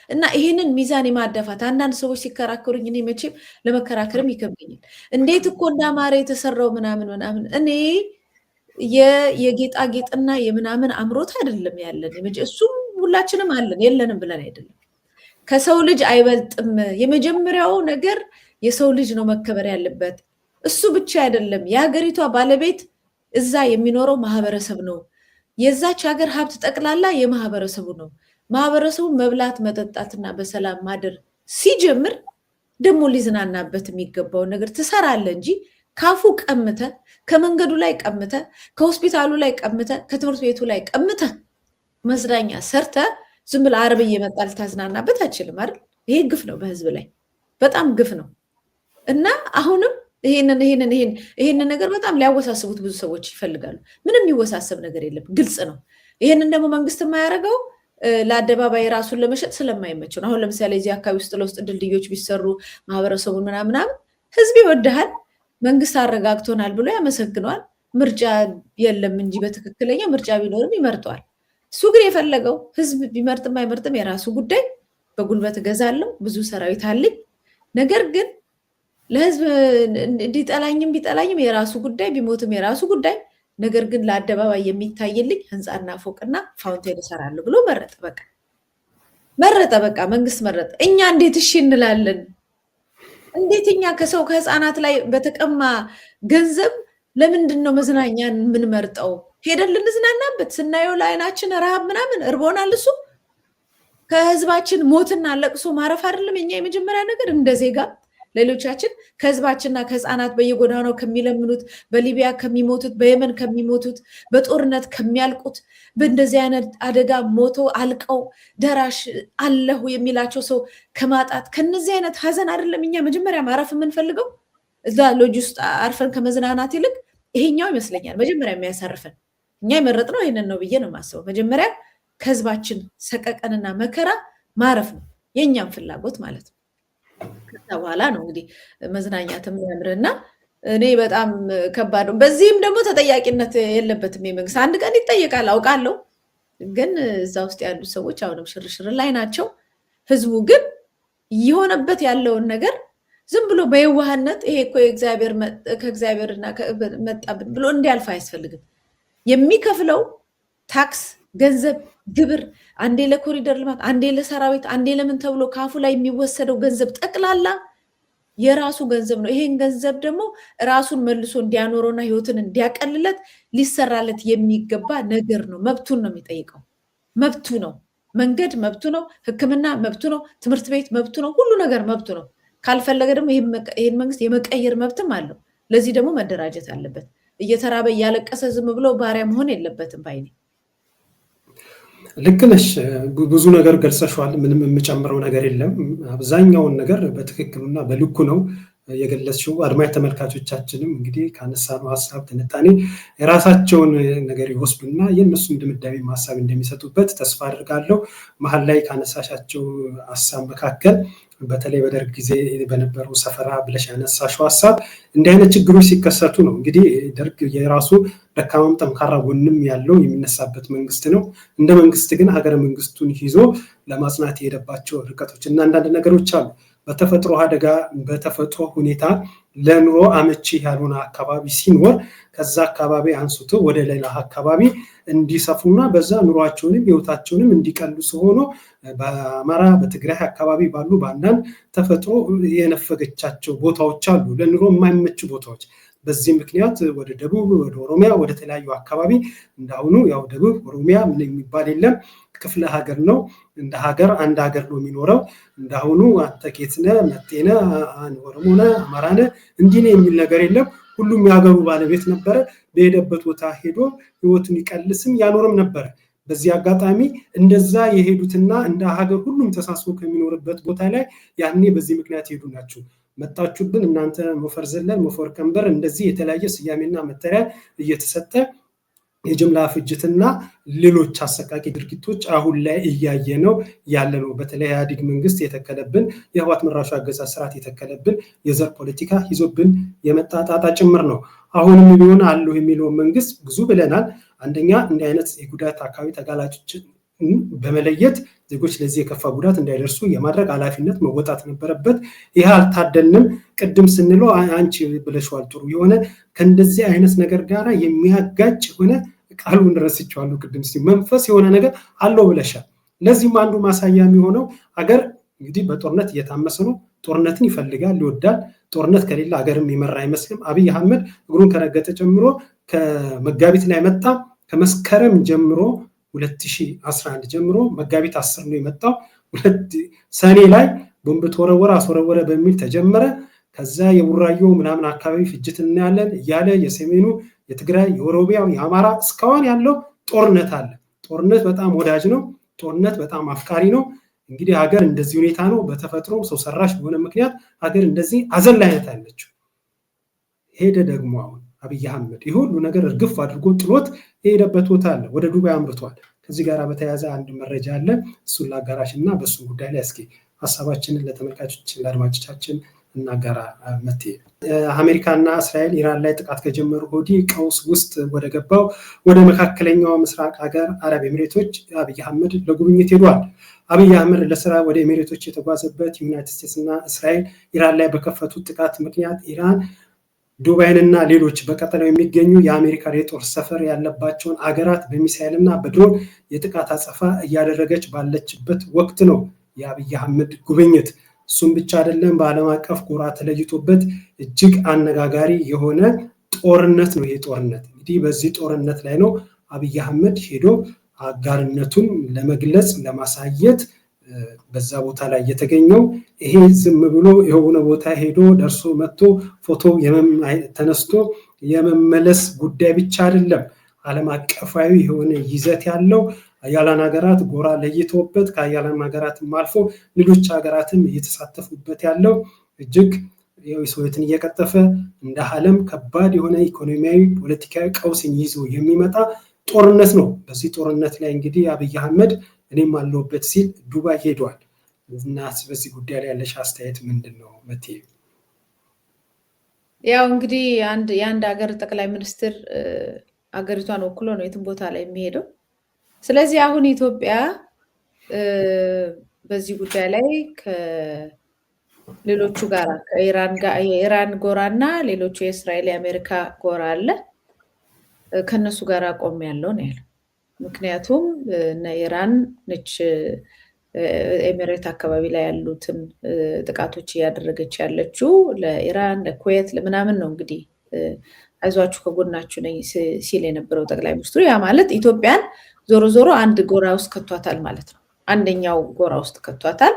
እና ይሄንን ሚዛን የማደፋት አንዳንድ ሰዎች ሲከራከሩኝ እኔ መቼም ለመከራከርም ይከብደኛል። እንዴት እኮ እንዳማረ የተሰራው ምናምን እኔ የጌጣጌጥና የምናምን አምሮት አይደለም ያለን። እሱም ሁላችንም አለን የለንም ብለን አይደለም። ከሰው ልጅ አይበልጥም። የመጀመሪያው ነገር የሰው ልጅ ነው መከበር ያለበት። እሱ ብቻ አይደለም የሀገሪቷ ባለቤት እዛ የሚኖረው ማህበረሰብ ነው። የዛች ሀገር ሀብት ጠቅላላ የማህበረሰቡ ነው። ማህበረሰቡ መብላት መጠጣትና በሰላም ማደር ሲጀምር ደግሞ ሊዝናናበት የሚገባውን ነገር ትሰራለ እንጂ ካፉ ቀምተ፣ ከመንገዱ ላይ ቀምተ፣ ከሆስፒታሉ ላይ ቀምተ፣ ከትምህርት ቤቱ ላይ ቀምተ መዝናኛ ሰርተ ዝም ብለህ አርብ እየመጣ ልታዝናናበት አችልም አይደል? ይሄ ግፍ ነው፣ በህዝብ ላይ በጣም ግፍ ነው። እና አሁንም ይሄንን ነገር በጣም ሊያወሳስቡት ብዙ ሰዎች ይፈልጋሉ። ምንም የሚወሳሰብ ነገር የለም፣ ግልጽ ነው። ይሄንን ደግሞ መንግስት የማያደርገው ለአደባባይ ራሱን ለመሸጥ ስለማይመቸው ነው። አሁን ለምሳሌ እዚህ አካባቢ ውስጥ ለውስጥ ድልድዮች ቢሰሩ ማህበረሰቡን ምናምን ህዝብ ይወድሃል፣ መንግስት አረጋግቶናል ብሎ ያመሰግነዋል። ምርጫ የለም እንጂ በትክክለኛ ምርጫ ቢኖርም ይመርጠዋል። እሱ ግን የፈለገው ህዝብ ቢመርጥም አይመርጥም የራሱ ጉዳይ፣ በጉልበት እገዛለሁ ብዙ ሰራዊት አለኝ፣ ነገር ግን ለህዝብ እንዲጠላኝም ቢጠላኝም የራሱ ጉዳይ፣ ቢሞትም የራሱ ጉዳይ፣ ነገር ግን ለአደባባይ የሚታይልኝ ህንፃና ፎቅና ፋውንቴን እሰራለሁ ብሎ መረጠ። በቃ መንግስት መረጠ። እኛ እንዴት እሺ እንላለን? እንዴት እኛ ከህፃናት ላይ በተቀማ ገንዘብ ለምንድን ነው መዝናኛን የምንመርጠው? ሄደን ልንዝናናበት ስናየው ለአይናችን ረሃብ ምናምን እርቦናል። እሱ ከህዝባችን ሞትና ለቅሶ ማረፍ አይደለም የኛ የመጀመሪያ ነገር እንደ ዜጋ። ሌሎቻችን ከህዝባችንና ከህፃናት በየጎዳናው ከሚለምኑት፣ በሊቢያ ከሚሞቱት፣ በየመን ከሚሞቱት፣ በጦርነት ከሚያልቁት፣ በእንደዚህ አይነት አደጋ ሞቶ አልቀው ደራሽ አለሁ የሚላቸው ሰው ከማጣት ከነዚህ አይነት ሀዘን አይደለም እኛ መጀመሪያ ማረፍ የምንፈልገው? እዛ ሎጅ ውስጥ አርፈን ከመዝናናት ይልቅ ይሄኛው ይመስለኛል መጀመሪያ የሚያሳርፈን። እኛ የመረጥነው ይሄንን ነው ብዬ ነው የማስበው። መጀመሪያ ከህዝባችን ሰቀቀንና መከራ ማረፍ ነው የእኛም ፍላጎት ማለት ነው። ከዛ በኋላ ነው እንግዲህ መዝናኛትም ያምርና እኔ በጣም ከባድ ነው። በዚህም ደግሞ ተጠያቂነት የለበትም የመንግስት። አንድ ቀን ይጠየቃል አውቃለሁ፣ ግን እዛ ውስጥ ያሉት ሰዎች አሁንም ሽርሽር ላይ ናቸው። ህዝቡ ግን የሆነበት ያለውን ነገር ዝም ብሎ በየዋህነት ይሄ እኮ ከእግዚአብሔርና መጣብን ብሎ እንዲያልፍ አያስፈልግም። የሚከፍለው ታክስ፣ ገንዘብ፣ ግብር አንዴ ለኮሪደር ልማት፣ አንዴ ለሰራዊት፣ አንዴ ለምን ተብሎ ካፉ ላይ የሚወሰደው ገንዘብ ጠቅላላ የራሱ ገንዘብ ነው። ይሄን ገንዘብ ደግሞ ራሱን መልሶ እንዲያኖረውና ህይወትን እንዲያቀልለት ሊሰራለት የሚገባ ነገር ነው። መብቱን ነው የሚጠይቀው። መብቱ ነው። መንገድ መብቱ ነው። ሕክምና መብቱ ነው። ትምህርት ቤት መብቱ ነው። ሁሉ ነገር መብቱ ነው። ካልፈለገ ደግሞ ይሄን መንግስት የመቀየር መብትም አለው። ለዚህ ደግሞ መደራጀት አለበት። እየተራበ እያለቀሰ ዝም ብሎ ባሪያ መሆን የለበትም ባይኔ። ልክ ነሽ። ብዙ ነገር ገልጸሽዋል። ምንም የምጨምረው ነገር የለም። አብዛኛውን ነገር በትክክልና በልኩ ነው የገለጽሽው። አድማጭ ተመልካቾቻችንም እንግዲህ ካነሳነው ሀሳብ ትንታኔ የራሳቸውን ነገር ይወስዱና የእነሱም ድምዳሜ ሀሳብ እንደሚሰጡበት ተስፋ አድርጋለሁ። መሀል ላይ ካነሳሻቸው ሀሳብ መካከል በተለይ በደርግ ጊዜ በነበረው ሰፈራ ብለሽ ያነሳሽው ሀሳብ እንዲህ አይነት ችግሮች ሲከሰቱ ነው እንግዲህ ደርግ የራሱ ደካማም ጠንካራ ጎንም ያለው የሚነሳበት መንግስት ነው። እንደ መንግስት ግን ሀገረ መንግስቱን ይዞ ለማጽናት የሄደባቸው ርቀቶች እና አንዳንድ ነገሮች አሉ። በተፈጥሮ አደጋ በተፈጥሮ ሁኔታ ለኑሮ አመቺ ያልሆነ አካባቢ ሲኖር ከዛ አካባቢ አንስቶ ወደ ሌላ አካባቢ እንዲሰፉና በዛ ኑሯቸውንም ህይወታቸውንም እንዲቀልሱ ሆኖ በአማራ በትግራይ አካባቢ ባሉ በአንዳንድ ተፈጥሮ የነፈገቻቸው ቦታዎች አሉ፣ ለኑሮ የማይመቹ ቦታዎች። በዚህ ምክንያት ወደ ደቡብ ወደ ኦሮሚያ ወደ ተለያዩ አካባቢ እንዳሁኑ ያው ደቡብ ኦሮሚያ ምን የሚባል የለም ክፍለ ሀገር ነው እንደ ሀገር አንድ ሀገር ነው የሚኖረው እንዳሁኑ አተኬትነ መጤነ ኦሮሞነ አማራነ እንዲህ የሚል ነገር የለም ሁሉም ያገሩ ባለቤት ነበር በሄደበት ቦታ ሄዶ ህይወቱን ይቀልስም ያኖርም ነበር በዚህ አጋጣሚ እንደዛ የሄዱትና እንደ ሀገር ሁሉም ተሳስቦ ከሚኖርበት ቦታ ላይ ያኔ በዚህ ምክንያት ሄዱ ናቸው መጣችሁብን እናንተ ሞፈር ዘለን ሞፈር ቀንበር እንደዚህ የተለያየ ስያሜና መጠሪያ እየተሰጠ የጅምላ ፍጅትና ሌሎች አሰቃቂ ድርጊቶች አሁን ላይ እያየ ነው ያለነው በተለይ ኢህአዴግ መንግስት የተከለብን የህወሓት መራሹ አገዛዝ ስርዓት የተከለብን የዘር ፖለቲካ ይዞብን የመጣጣጣ ጭምር ነው አሁንም ቢሆን አለው የሚለው መንግስት ብዙ ብለናል አንደኛ እንዲህ አይነት የጉዳት አካባቢ ተጋላጮች በመለየት ዜጎች ለዚህ የከፋ ጉዳት እንዳይደርሱ የማድረግ ኃላፊነት መወጣት ነበረበት ይሄ አልታደልንም ቅድም ስንለው አንቺ ብለሽዋል ጥሩ የሆነ ከእንደዚህ አይነት ነገር ጋር የሚያጋጭ ሆነ ቃሉን ረስቻለሁ ቅድም ሲል መንፈስ የሆነ ነገር አለው ብለሻል ለዚህም አንዱ ማሳያ የሚሆነው ሀገር እንግዲህ በጦርነት እየታመሰ ነው ጦርነትን ይፈልጋል ይወዳል ጦርነት ከሌለ ሀገርም ይመራ አይመስልም አብይ አህመድ እግሩን ከረገጠ ጀምሮ ከመጋቢት ላይ መጣ ከመስከረም ጀምሮ 2011 ጀምሮ መጋቢት 10 ነው የመጣው ሰኔ ላይ ቦምብ ተወረወረ አስወረወረ በሚል ተጀመረ ከዛ የቡራዮ ምናምን አካባቢ ፍጅት እናያለን ያለ የሰሜኑ የትግራይ የኦሮሚያው የአማራ እስካሁን ያለው ጦርነት አለ ጦርነት በጣም ወዳጅ ነው ጦርነት በጣም አፍቃሪ ነው እንግዲህ ሀገር እንደዚህ ሁኔታ ነው በተፈጥሮ ሰው ሰራሽ በሆነ ምክንያት ሀገር እንደዚህ አዘላይነት አለችው ሄደ ደግሞ አሁን አብይ አህመድ ይሁሉ ነገር እርግፍ አድርጎ ጥሎት የሄደበት ቦታ አለ ወደ ዱባይ አምርቷል ከዚህ ጋር በተያያዘ አንድ መረጃ አለ እሱን ላጋራሽና በሱ ጉዳይ ላይ እስኪ ሐሳባችንን ለተመልካቾች ለአድማጮቻችን እናጋራ መቴ አሜሪካና እስራኤል ኢራን ላይ ጥቃት ከጀመሩ ወዲህ ቀውስ ውስጥ ወደ ገባው ወደ መካከለኛው ምስራቅ ሀገር አረብ ኤሚሬቶች አብይ አህመድ ለጉብኝት ሄዷል አብይ አህመድ ለስራ ወደ ኤሚሬቶች የተጓዘበት ዩናይትድ ስቴትስ እና እስራኤል ኢራን ላይ በከፈቱት ጥቃት ምክንያት ኢራን ዱባይንና ሌሎች በቀጠናው የሚገኙ የአሜሪካ የጦር ሰፈር ያለባቸውን አገራት በሚሳኤልና በድሮን የጥቃት አጸፋ እያደረገች ባለችበት ወቅት ነው የአብይ አህመድ ጉብኝት እሱም ብቻ አይደለም በዓለም አቀፍ ጎራ ተለይቶበት እጅግ አነጋጋሪ የሆነ ጦርነት ነው ይሄ ጦርነት እንግዲህ በዚህ ጦርነት ላይ ነው አብይ አህመድ ሄዶ አጋርነቱን ለመግለጽ ለማሳየት በዛ ቦታ ላይ የተገኘው ይሄ ዝም ብሎ የሆነ ቦታ ሄዶ ደርሶ መጥቶ ፎቶ ተነስቶ የመመለስ ጉዳይ ብቻ አይደለም ዓለም አቀፋዊ የሆነ ይዘት ያለው አያላን ሀገራት ጎራ ለይቶበት ከአያላን ሀገራትም አልፎ ሌሎች ሀገራትም እየተሳተፉበት ያለው እጅግ የሰውየትን እየቀጠፈ እንደ ዓለም ከባድ የሆነ ኢኮኖሚያዊ ፖለቲካዊ ቀውስን ይዞ የሚመጣ ጦርነት ነው በዚህ ጦርነት ላይ እንግዲህ አብይ አህመድ እኔም አለሁበት ሲል ዱባይ ሄዷል እና በዚህ ጉዳይ ላይ ያለሽ አስተያየት ምንድነው መቴ ያው እንግዲህ የአንድ ሀገር ጠቅላይ ሚኒስትር አገሪቷን ወክሎ ነው የትም ቦታ ላይ የሚሄደው ስለዚህ አሁን ኢትዮጵያ በዚህ ጉዳይ ላይ ከሌሎቹ ጋር የኢራን ጎራና ሌሎቹ የእስራኤል የአሜሪካ ጎራ አለ ከነሱ ጋር ቆም ያለው ነው ያለው ምክንያቱም ኢራን ነች ኤሚሬት አካባቢ ላይ ያሉትን ጥቃቶች ያደረገች ያለችው ለኢራን ለኩዌት ለምናምን ነው እንግዲህ አይዟችሁ ከጎናችሁ ነኝ ሲል የነበረው ጠቅላይ ሚኒስትሩ ያ ማለት ኢትዮጵያን ዞሮ ዞሮ አንድ ጎራ ውስጥ ከቷታል ማለት ነው አንደኛው ጎራ ውስጥ ከቷታል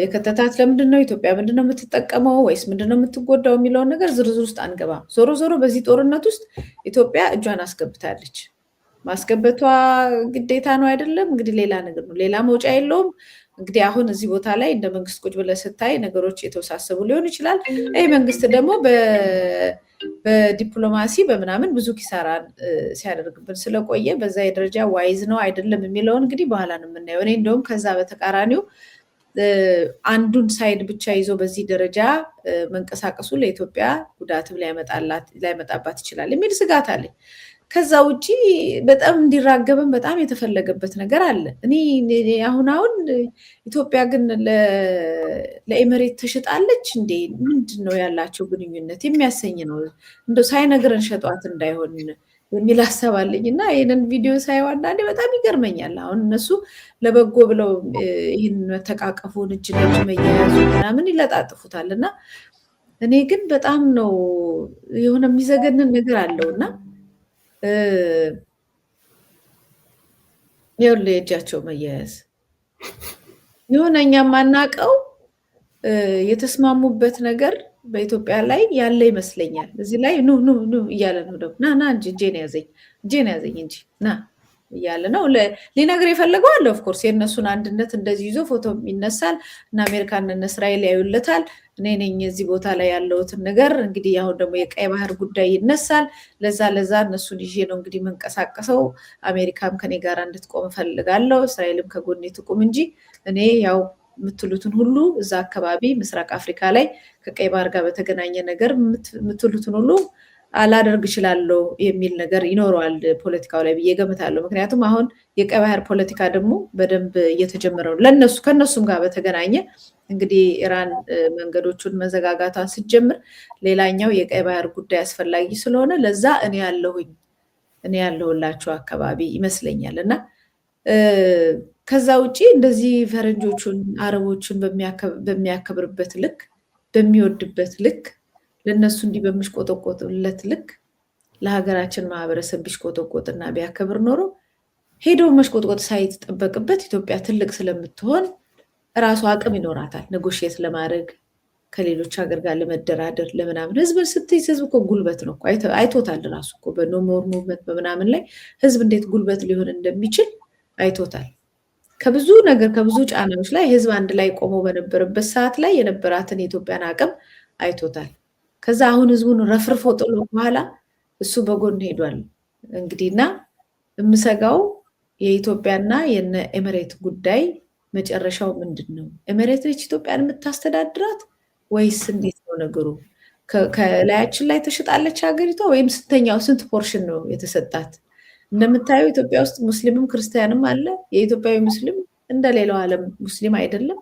የከተታት ለምንድነው ኢትዮጵያ ምንድነው የምትጠቀመው ወይስ ምንድነው የምትጎዳው የሚለው ነገር ዝርዝር ውስጥ አንገባም ዞሮ ዞሮ በዚህ ጦርነት ውስጥ ኢትዮጵያ እጇን አስገብታለች ማስገበቷ ግዴታ ነው አይደለም እንግዲህ ሌላ ነገር ነው ሌላ መውጫ የለውም እንግዲህ አሁን እዚህ ቦታ ላይ እንደ መንግስት ቁጭ ብለህ ስታይ ነገሮች የተወሳሰቡ ሊሆን ይችላል ይሄ መንግስት ደግሞ በዲፕሎማሲ በምናምን ብዙ ኪሳራን ሲያደርግብን ስለቆየ በዛ የደረጃ ዋይዝ ነው አይደለም የሚለው እንግዲህ በኋላ ነው የምናየው እኔ እንደውም ከዛ በተቃራኒው አንዱን ሳይድ ብቻ ይዞ በዚህ ደረጃ መንቀሳቀሱ ለኢትዮጵያ ጉዳትም ሊያመጣባት ይችላል የሚል ስጋት አለኝ ከዛ ውጪ በጣም እንዲራገብም በጣም የተፈለገበት ነገር አለ እኔ አሁን ኢትዮጵያ ግን ለኤሚሬት ተሽጣለች እንዴ ምንድነው ያላቸው ግንኙነት የሚያሰኝ ነው እንደው ሳይነግረን ሸጧት እንዳይሆን የሚል ሐሳብ አለኝና ይሄንን ቪዲዮ ሳይው አንዳንዴ በጣም ይገርመኛል አሁን እነሱ ለበጎ ብለው ይሄን ተቃቀፉን እጅ ለእጅ መያያዙ ምናምን ይለጣጥፉታልና እኔ ግን በጣም ነው የሆነ የሚዘገንን ነገር አለውና ይኸውልህ የእጃቸው መያያዝ የሆነ እኛ የማናውቀው የተስማሙበት ነገር በኢትዮጵያ ላይ ያለ ይመስለኛል። እዚህ ላይ ኑ ኑ ኑ እያለ ነው ደግሞ ና እንጂ እጄን ያዘኝ እንጂ ና እያለ ነው ሊነግር የፈለገው አለ። ኦፍኮርስ የእነሱን አንድነት እንደዚህ ይዞ ፎቶ ይነሳል እና አሜሪካን እነ እስራኤል ያዩለታል። እኔ ነኝ እዚህ ቦታ ላይ ያለሁትን ነገር እንግዲህ አሁን ደግሞ የቀይ ባህር ጉዳይ ይነሳል። ለዛ እነሱን ይዤ ነው እንግዲህ መንቀሳቀሰው። አሜሪካም ከኔ ጋር እንድትቆም እፈልጋለሁ፣ እስራኤልም ከጎኔ ትቁም እንጂ እኔ ያው የምትሉትን ሁሉ እዛ አካባቢ ምስራቅ አፍሪካ ላይ ከቀይ ባህር ጋር በተገናኘ ነገር የምትሉትን ሁሉ አላደርግ እችላለሁ የሚል ነገር ይኖረዋል ፖለቲካው ላይ ብዬ ገምታለሁ። ምክንያቱም አሁን የቀይ ባህር ፖለቲካ ደግሞ በደንብ እየተጀመረ ነው። ከነሱም ጋር በተገናኘ እንግዲህ ኢራን መንገዶቹን መዘጋጋቷን ስትጀምር ሌላኛው የቀይ ባህር ጉዳይ አስፈላጊ ስለሆነ ለዛ እኔ ያለሁላችሁ አካባቢ ይመስለኛል እና ከዛ ውጪ እንደዚህ ፈረንጆቹን አረቦቹን በሚያከብርበት ልክ በሚወድበት ልክ ለነሱ እንዲህ በሚሽቆጠቆጥለት ልክ ለሀገራችን ማህበረሰብ ቢሽቆጠቆጥና ቢያከብር ኖሮ ሄዶ መሽቆጥቆጥ ሳይጠበቅበት ኢትዮጵያ ትልቅ ስለምትሆን ራሱ አቅም ይኖራታል ኔጎሽየት ለማድረግ ከሌሎች ሀገር ጋር ለመደራደር ለምናምን። ህዝብን ስትይዝ ህዝብ እኮ ጉልበት ነው እኮ አይቶታል። ራሱ እኮ በኖሞር ሙቭመንት በምናምን ላይ ህዝብ እንዴት ጉልበት ሊሆን እንደሚችል አይቶታል። ከብዙ ነገር ከብዙ ጫናዎች ላይ ህዝብ አንድ ላይ ቆሞ በነበረበት ሰዓት ላይ የነበራትን የኢትዮጵያን አቅም አይቶታል። ከዛ አሁን ህዝቡን ረፍርፎ ጥሎ በኋላ እሱ በጎን ሄዷል። እንግዲህና የምሰጋው የኢትዮጵያና የነ ኤምሬት ጉዳይ መጨረሻው ምንድን ነው? ኤምሬት ነች ኢትዮጵያን የምታስተዳድራት ወይስ እንዴት ነው ነገሩ? ከላያችን ላይ ተሽጣለች ሀገሪቷ ወይም ስንት ፖርሽን ነው የተሰጣት? እንደምታየው ኢትዮጵያ ውስጥ ሙስሊምም ክርስቲያንም አለ። የኢትዮጵያዊ ሙስሊም እንደሌላው ዓለም ሙስሊም አይደለም።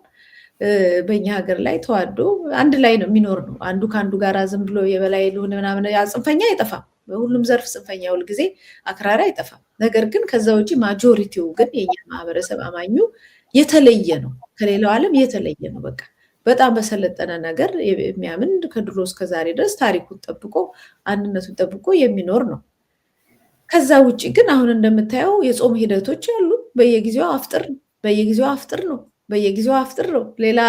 በእኛ ሀገር ላይ ተዋዶ አንድ ላይ ነው የሚኖር ነው። አንዱ ከአንዱ ጋር ዝም ብሎ የበላይ ልሁን ምናምን ጽንፈኛ አይጠፋም። በሁሉም ዘርፍ ጽንፈኛ ሁልጊዜ አክራሪ አይጠፋም። ነገር ግን ከዛ ውጭ ማጆሪቲው ግን የኛ ማህበረሰብ አማኙ የተለየ ነው፣ ከሌላው ዓለም የተለየ ነው። በቃ በጣም በሰለጠነ ነገር የሚያምን ከድሮ እስከዛሬ ድረስ ታሪኩን ጠብቆ አንድነቱን ጠብቆ የሚኖር ነው። ከዛ ውጭ ግን አሁን እንደምታየው የጾም ሂደቶች አሉ። በየጊዜው አፍጥር ነው። ሌላ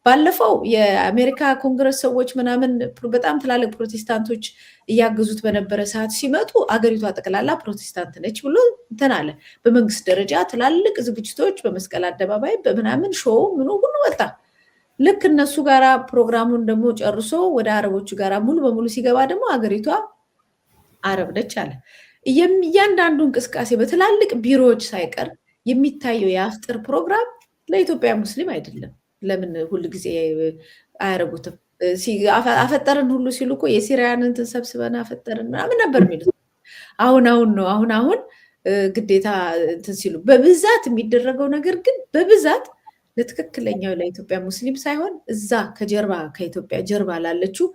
ባለፈው የአሜሪካ ኮንግረስ ሰዎች ምናምን በጣም ትላልቅ ፕሮቴስታንቶች እያገዙት በነበረ ሰዓት ሲመጡ አገሪቷ ጠቅላላ ፕሮቴስታንት ነች ብሎ እንትን አለ። በመንግስት ደረጃ ትላልቅ ዝግጅቶች በመስቀል አደባባይ በምናምን ሾው ምኑ ሁሉ ወጣ። ልክ እነሱ ጋራ ፕሮግራሙን ደግሞ ጨርሶ ወደ አረቦቹ ጋራ ሙሉ በሙሉ ሲገባ ደግሞ አገሪቷ አረብ ነች አለ። እያንዳንዱ እንቅስቃሴ በትላልቅ ቢሮዎች ሳይቀር የሚታየው የአፍጥር ፕሮግራም ለኢትዮጵያ ሙስሊም አይደለም። ለምን ሁሉ ጊዜ አያረጉትም? አፈጠርን ሁሉ ሲሉ እኮ የሲሪያን እንትን ሰብስበን አፈጠርን ምናምን ነበር የሚሉት። አሁን ግዴታ እንትን ሲሉ በብዛት የሚደረገው ነገር ግን በብዛት ለትክክለኛው ለኢትዮጵያ ሙስሊም ሳይሆን እዛ ከኢትዮጵያ ጀርባ ላለችው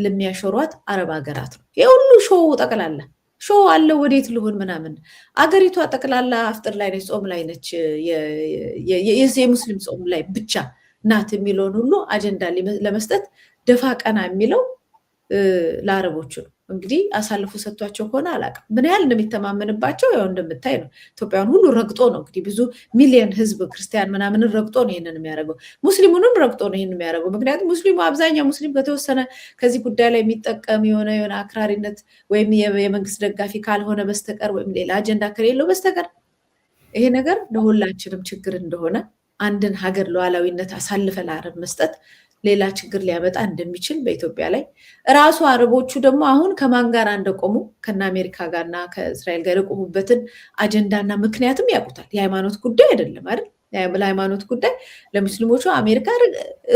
ለሚያሸሯት አረብ ሀገራት ነው። የሁሉ ሾው ጠቅላላ ሾው አለ። ወዴት ልሆን ምናምን አገሪቷ ጠቅላላ አፍጥር ላይ ነች፣ ጾም ላይ ነች፣ የሙስሊም ጾም ላይ ብቻ ናት የሚለውን ሁሉ አጀንዳ ለመስጠት ደፋ ቀና የሚለው ለአረቦቹ ነው። እንግዲህ አሳልፎ ሰጥቷቸው ከሆነ አላውቅም። ምን ያህል እንደሚተማመንባቸው ያው እንደምታይ ነው። ኢትዮጵያን ሁሉ ረግጦ ነው እንግዲህ ብዙ ሚሊዮን ህዝብ ክርስቲያን ምናምንን ረግጦ ነው ይህንን የሚያደርገው። ሙስሊሙንም ረግጦ ነው ይህንን የሚያደርገው። ምክንያቱም አብዛኛው ሙስሊም ከተወሰነ ከዚህ ጉዳይ ላይ የሚጠቀም የሆነ አክራሪነት ወይም የመንግስት ደጋፊ ካልሆነ በስተቀር ወይም ሌላ አጀንዳ ከሌለው በስተቀር ይሄ ነገር ለሁላችንም ችግር እንደሆነ አንድን ሀገር ሉዓላዊነት አሳልፈ ለአረብ መስጠት ሌላ ችግር ሊያመጣ እንደሚችል በኢትዮጵያ ላይ ራሱ አረቦቹ ደግሞ አሁን ከማን ጋር እንደቆሙ ከነ አሜሪካ ጋርና ከእስራኤል ጋር የቆሙበትን አጀንዳና ምክንያትም ያውቁታል። የሃይማኖት ጉዳይ አይደለም አይደል? ለሃይማኖት ጉዳይ ለሙስሊሞቹ አሜሪካ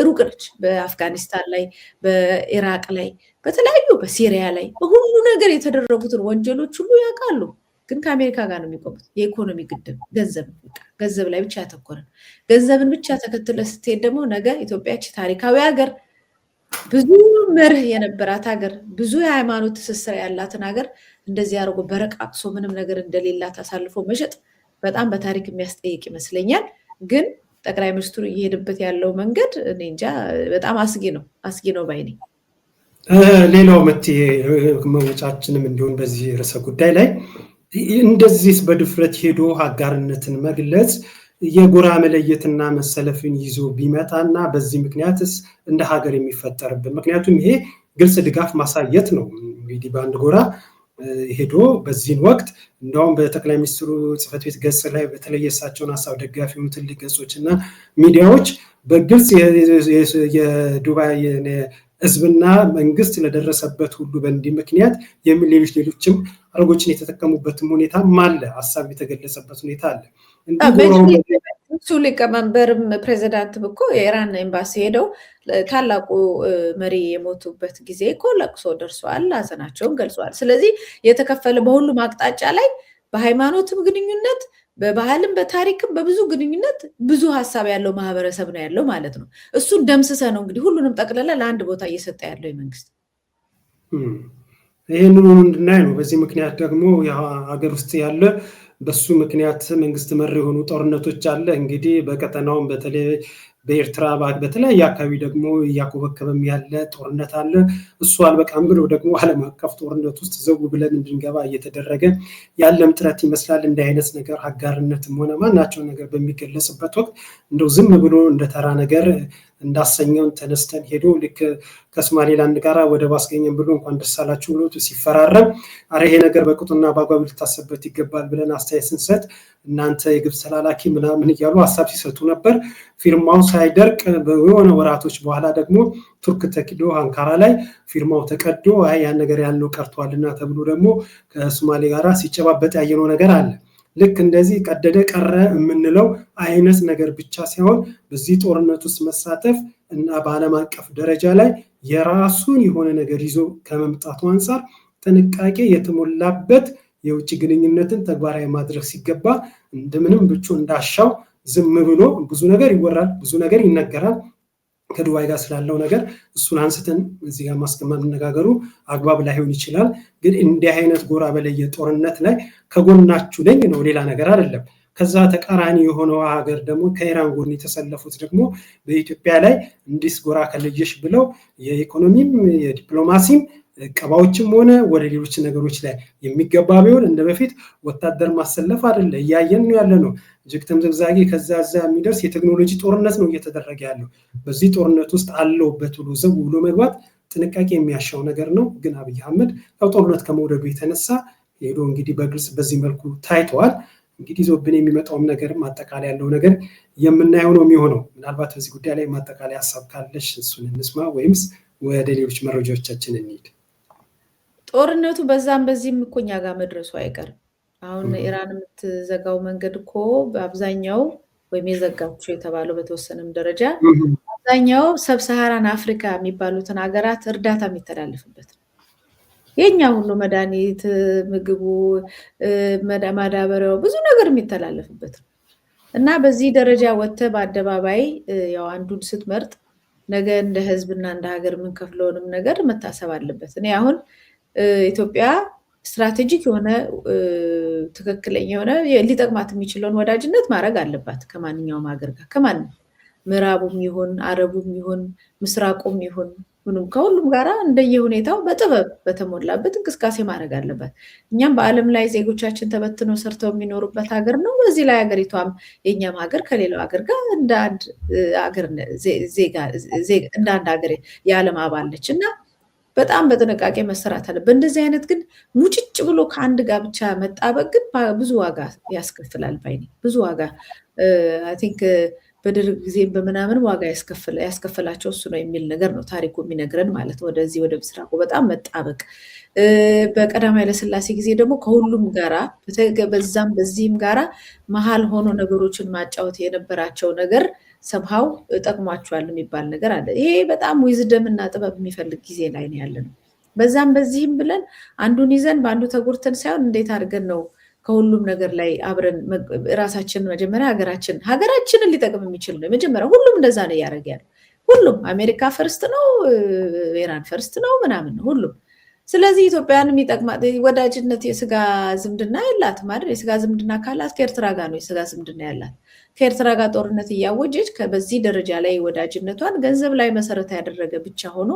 ሩቅ ነች። በአፍጋኒስታን ላይ፣ በኢራቅ ላይ፣ በተለያዩ በሲሪያ ላይ በሁሉ ነገር የተደረጉትን ወንጀሎች ሁሉ ያውቃሉ። ግን ከአሜሪካ ጋር ነው የሚቆሙት። የኢኮኖሚ ግድብ ገንዘብ ላይ ብቻ ያተኮረ ገንዘብን ብቻ ተከትለ ስትሄድ ደግሞ ነገ ኢትዮጵያች ታሪካዊ ሀገር፣ ብዙ መርህ የነበራት ሀገር፣ ብዙ የሃይማኖት ትስስር ያላትን ሀገር እንደዚህ አድርጎ በረቃቅሶ ምንም ነገር እንደሌላት አሳልፎ መሸጥ በጣም በታሪክ የሚያስጠይቅ ይመስለኛል። ግን ጠቅላይ ሚኒስትሩ እየሄድበት ያለው መንገድ እኔ እንጃ በጣም አስጊ ነው ባይ ነኝ። ሌላው መውጫችንም እንዲሆን በዚህ ርዕሰ ጉዳይ ላይ እንደዚህ በድፍረት ሄዶ አጋርነትን መግለጽ የጎራ መለየትና መሰለፍን ይዞ ቢመጣና በዚህ ምክንያትስ እንደ ሀገር የሚፈጠርብን ምክንያቱም ይሄ ግልጽ ድጋፍ ማሳየት ነው። እንግዲህ በአንድ ጎራ ሄዶ በዚህን ወቅት እንደውም በጠቅላይ ሚኒስትሩ ጽሕፈት ቤት ገጽ ላይ በተለይ የእሳቸውን ሀሳብ ደጋፊ የሆኑ ትልቅ ገጾች እና ሚዲያዎች በግልጽ የዱባይ ህዝብና መንግስት ለደረሰበት ሁሉ በእንዲህ ምክንያት ሌሎችም አረጎችን የተጠቀሙበትም ሁኔታ አለ፣ ሀሳብ የተገለጸበት ሁኔታ አለ። እሱ ሊቀመንበርም ፕሬዚዳንትም እኮ የኢራን ኤምባሲ ሄደው ታላቁ መሪ የሞቱበት ጊዜ እኮ ለቅሶ ደርሰዋል፣ ሀዘናቸውን ገልጸዋል። ስለዚህ የተከፈለ በሁሉም አቅጣጫ ላይ በሃይማኖትም ግንኙነት በባህልም በታሪክም በብዙ ግንኙነት ብዙ ሀሳብ ያለው ማህበረሰብ ነው ያለው ማለት ነው። እሱን ደምስሰ ነው እንግዲህ ሁሉንም ጠቅለለ ለአንድ ቦታ እየሰጠ ያለው የመንግስት ይህንኑ እንድናይ ነው። በዚህ ምክንያት ደግሞ ሀገር ውስጥ ያለ በሱ ምክንያት መንግስት መር የሆኑ ጦርነቶች አለ። እንግዲህ በቀጠናውም በተለይ በኤርትራ በተለያየ አካባቢ ደግሞ እያኮበከበም ያለ ጦርነት አለ። እሱ አልበቃም ብሎ ደግሞ ዓለም አቀፍ ጦርነት ውስጥ ዘው ብለን እንድንገባ እየተደረገ ያለም ጥረት ይመስላል። እንዲህ አይነት ነገር አጋርነትም ሆነ ማናቸው ነገር በሚገለጽበት ወቅት እንደው ዝም ብሎ እንደተራ ነገር እንዳሰኘውን ተነስተን ሄዶ ልክ ከሶማሌላንድ ጋር ወደብ አስገኘን ብሎ እንኳን ደስ አላችሁ ብሎ ሲፈራረም አረ ይሄ ነገር በቁጥና በአግባቡ ሊታሰብበት ይገባል ብለን አስተያየት ስንሰጥ እናንተ የግብፅ ተላላኪ ምናምን እያሉ ሀሳብ ሲሰጡ ነበር። ፊርማው ሳይደርቅ በሆነ ወራቶች በኋላ ደግሞ ቱርክ ተኪዶ አንካራ ላይ ፊርማው ተቀዶ ያን ነገር ያልነው ቀርቷልና ተብሎ ደግሞ ከሶማሌ ጋር ሲጨባበጥ ያየነው ነገር አለ። ልክ እንደዚህ ቀደደ ቀረ የምንለው አይነት ነገር ብቻ ሳይሆን በዚህ ጦርነት ውስጥ መሳተፍ እና በዓለም አቀፍ ደረጃ ላይ የራሱን የሆነ ነገር ይዞ ከመምጣቱ አንፃር ጥንቃቄ የተሞላበት የውጭ ግንኙነትን ተግባራዊ ማድረግ ሲገባ እንደምንም ብቻ እንዳሻው ዝም ብሎ ብዙ ነገር ይወራል፣ ብዙ ነገር ይነገራል። ከዱባይ ጋር ስላለው ነገር እሱን አንስተን እዚህ ጋር ማስቀመጥ መነጋገሩ አግባብ ላይሆን ይችላል። ግን እንዲህ አይነት ጎራ በለየ ጦርነት ላይ ከጎናችሁ ነኝ ነው፣ ሌላ ነገር አይደለም። ከዛ ተቃራኒ የሆነው ሀገር ደግሞ ከኢራን ጎን የተሰለፉት ደግሞ በኢትዮጵያ ላይ እንዲስ ጎራ ከለየሽ ብለው የኢኮኖሚም የዲፕሎማሲም ቀባዎችም ሆነ ወደ ሌሎች ነገሮች ላይ የሚገባ ቢሆን እንደ በፊት ወታደር ማሰለፍ አይደለ እያየን ነው ያለ ነው። እጅግ ተምዘግዛጊ ከዛ የሚደርስ የቴክኖሎጂ ጦርነት ነው እየተደረገ ያለው። በዚህ ጦርነት ውስጥ አለውበት ብሎ ዘው ብሎ መግባት ጥንቃቄ የሚያሻው ነገር ነው። ግን አብይ አህመድ ጦርነት ከመውደዱ የተነሳ ሄዶ እንግዲህ በግልጽ በዚህ መልኩ ታይተዋል። እንግዲህ ዞብን የሚመጣውም ነገር ማጠቃለያ ያለው ነገር የምናየው ነው የሚሆነው። ምናልባት በዚህ ጉዳይ ላይ ማጠቃለያ ሀሳብ ካለሽ እሱን እንስማ፣ ወይምስ ወደ ሌሎች መረጃዎቻችን እንሂድ። ጦርነቱ በዛም በዚህም እኮ እኛ ጋር መድረሱ አይቀርም። አሁን ኢራን የምትዘጋው መንገድ እኮ በአብዛኛው ወይም የዘጋቸው የተባለው በተወሰነም ደረጃ አብዛኛው ሰብሳሃራን አፍሪካ የሚባሉትን ሀገራት እርዳታ የሚተላለፍበት ነው። የኛ ሁሉ መድኃኒት፣ ምግቡ፣ ማዳበሪያው ብዙ ነገር የሚተላለፍበት ነው እና በዚህ ደረጃ ወጥተህ በአደባባይ ያው አንዱን ስትመርጥ ነገ እንደ ህዝብና እንደ ሀገር የምንከፍለውንም ነገር መታሰብ አለበት። እኔ አሁን ኢትዮጵያ ስትራቴጂክ የሆነ ትክክለኛ የሆነ ሊጠቅማት የሚችለውን ወዳጅነት ማድረግ አለባት ከማንኛውም ሀገር ጋር፣ ከማንም ምዕራቡም ይሁን አረቡም ይሁን ምስራቁም ይሁን ከሁሉም ጋር እንደየሁኔታው በጥበብ በተሞላበት እንቅስቃሴ ማድረግ አለባት። እኛም በዓለም ላይ ዜጎቻችን ተበትነው ሰርተው የሚኖሩበት ሀገር ነው። በዚህ ላይ ሀገሪቷም የኛም ሀገር ከሌላው ሀገር ጋር እንደ አንድ ሀገር የዓለም አባል ነች እና በጣም በጥንቃቄ መሰራት አለ። በእንደዚህ አይነት ግን ሙጭጭ ብሎ ከአንድ ጋር ብቻ መጣበቅ ግን ብዙ ዋጋ ያስከፍላል ባይ ነኝ። ብዙ ዋጋ አይ ቲንክ በደርግ ጊዜም በምናምን ዋጋ ያስከፈላቸው እሱ ነው የሚል ነገር ነው ታሪኩ የሚነግረን ማለት ነው። ወደዚህ ወደ ምስራቁ በጣም መጣበቅ። በቀዳማዊ ኃይለሥላሴ ጊዜ ደግሞ ከሁሉም ጋራ በዛም በዚህም ጋራ መሀል ሆኖ ነገሮችን ማጫወት የነበራቸው ነገር ሰብሃው ጠቅሟቸዋል የሚባል ነገር አለ። ይሄ በጣም ዊዝደም እና ጥበብ የሚፈልግ ጊዜ ላይ ነው ያለ ነው። በዛም በዚህም ብለን አንዱን ይዘን በአንዱ ተጎርተን ሳይሆን እንዴት አድርገን ነው ከሁሉም ነገር ላይ አብረን ራሳችንን መጀመሪያ ሀገራችንን ሊጠቅም የሚችል ነው መጀመሪያ። ሁሉም እንደዛ ነው እያደረገ ያለው። ሁሉም አሜሪካ ፈርስት ነው፣ ኢራን ፈርስት ነው ምናምን ነው ሁሉም። ስለዚህ ኢትዮጵያን የሚጠቅማት ወዳጅነት የስጋ ዝምድና የላትም አይደል? የስጋ ዝምድና ካላት ከኤርትራ ጋር ነው የስጋ ዝምድና ያላት። ከኤርትራ ጋር ጦርነት እያወጀች በዚህ ደረጃ ላይ ወዳጅነቷን ገንዘብ ላይ መሰረት ያደረገ ብቻ ሆኖ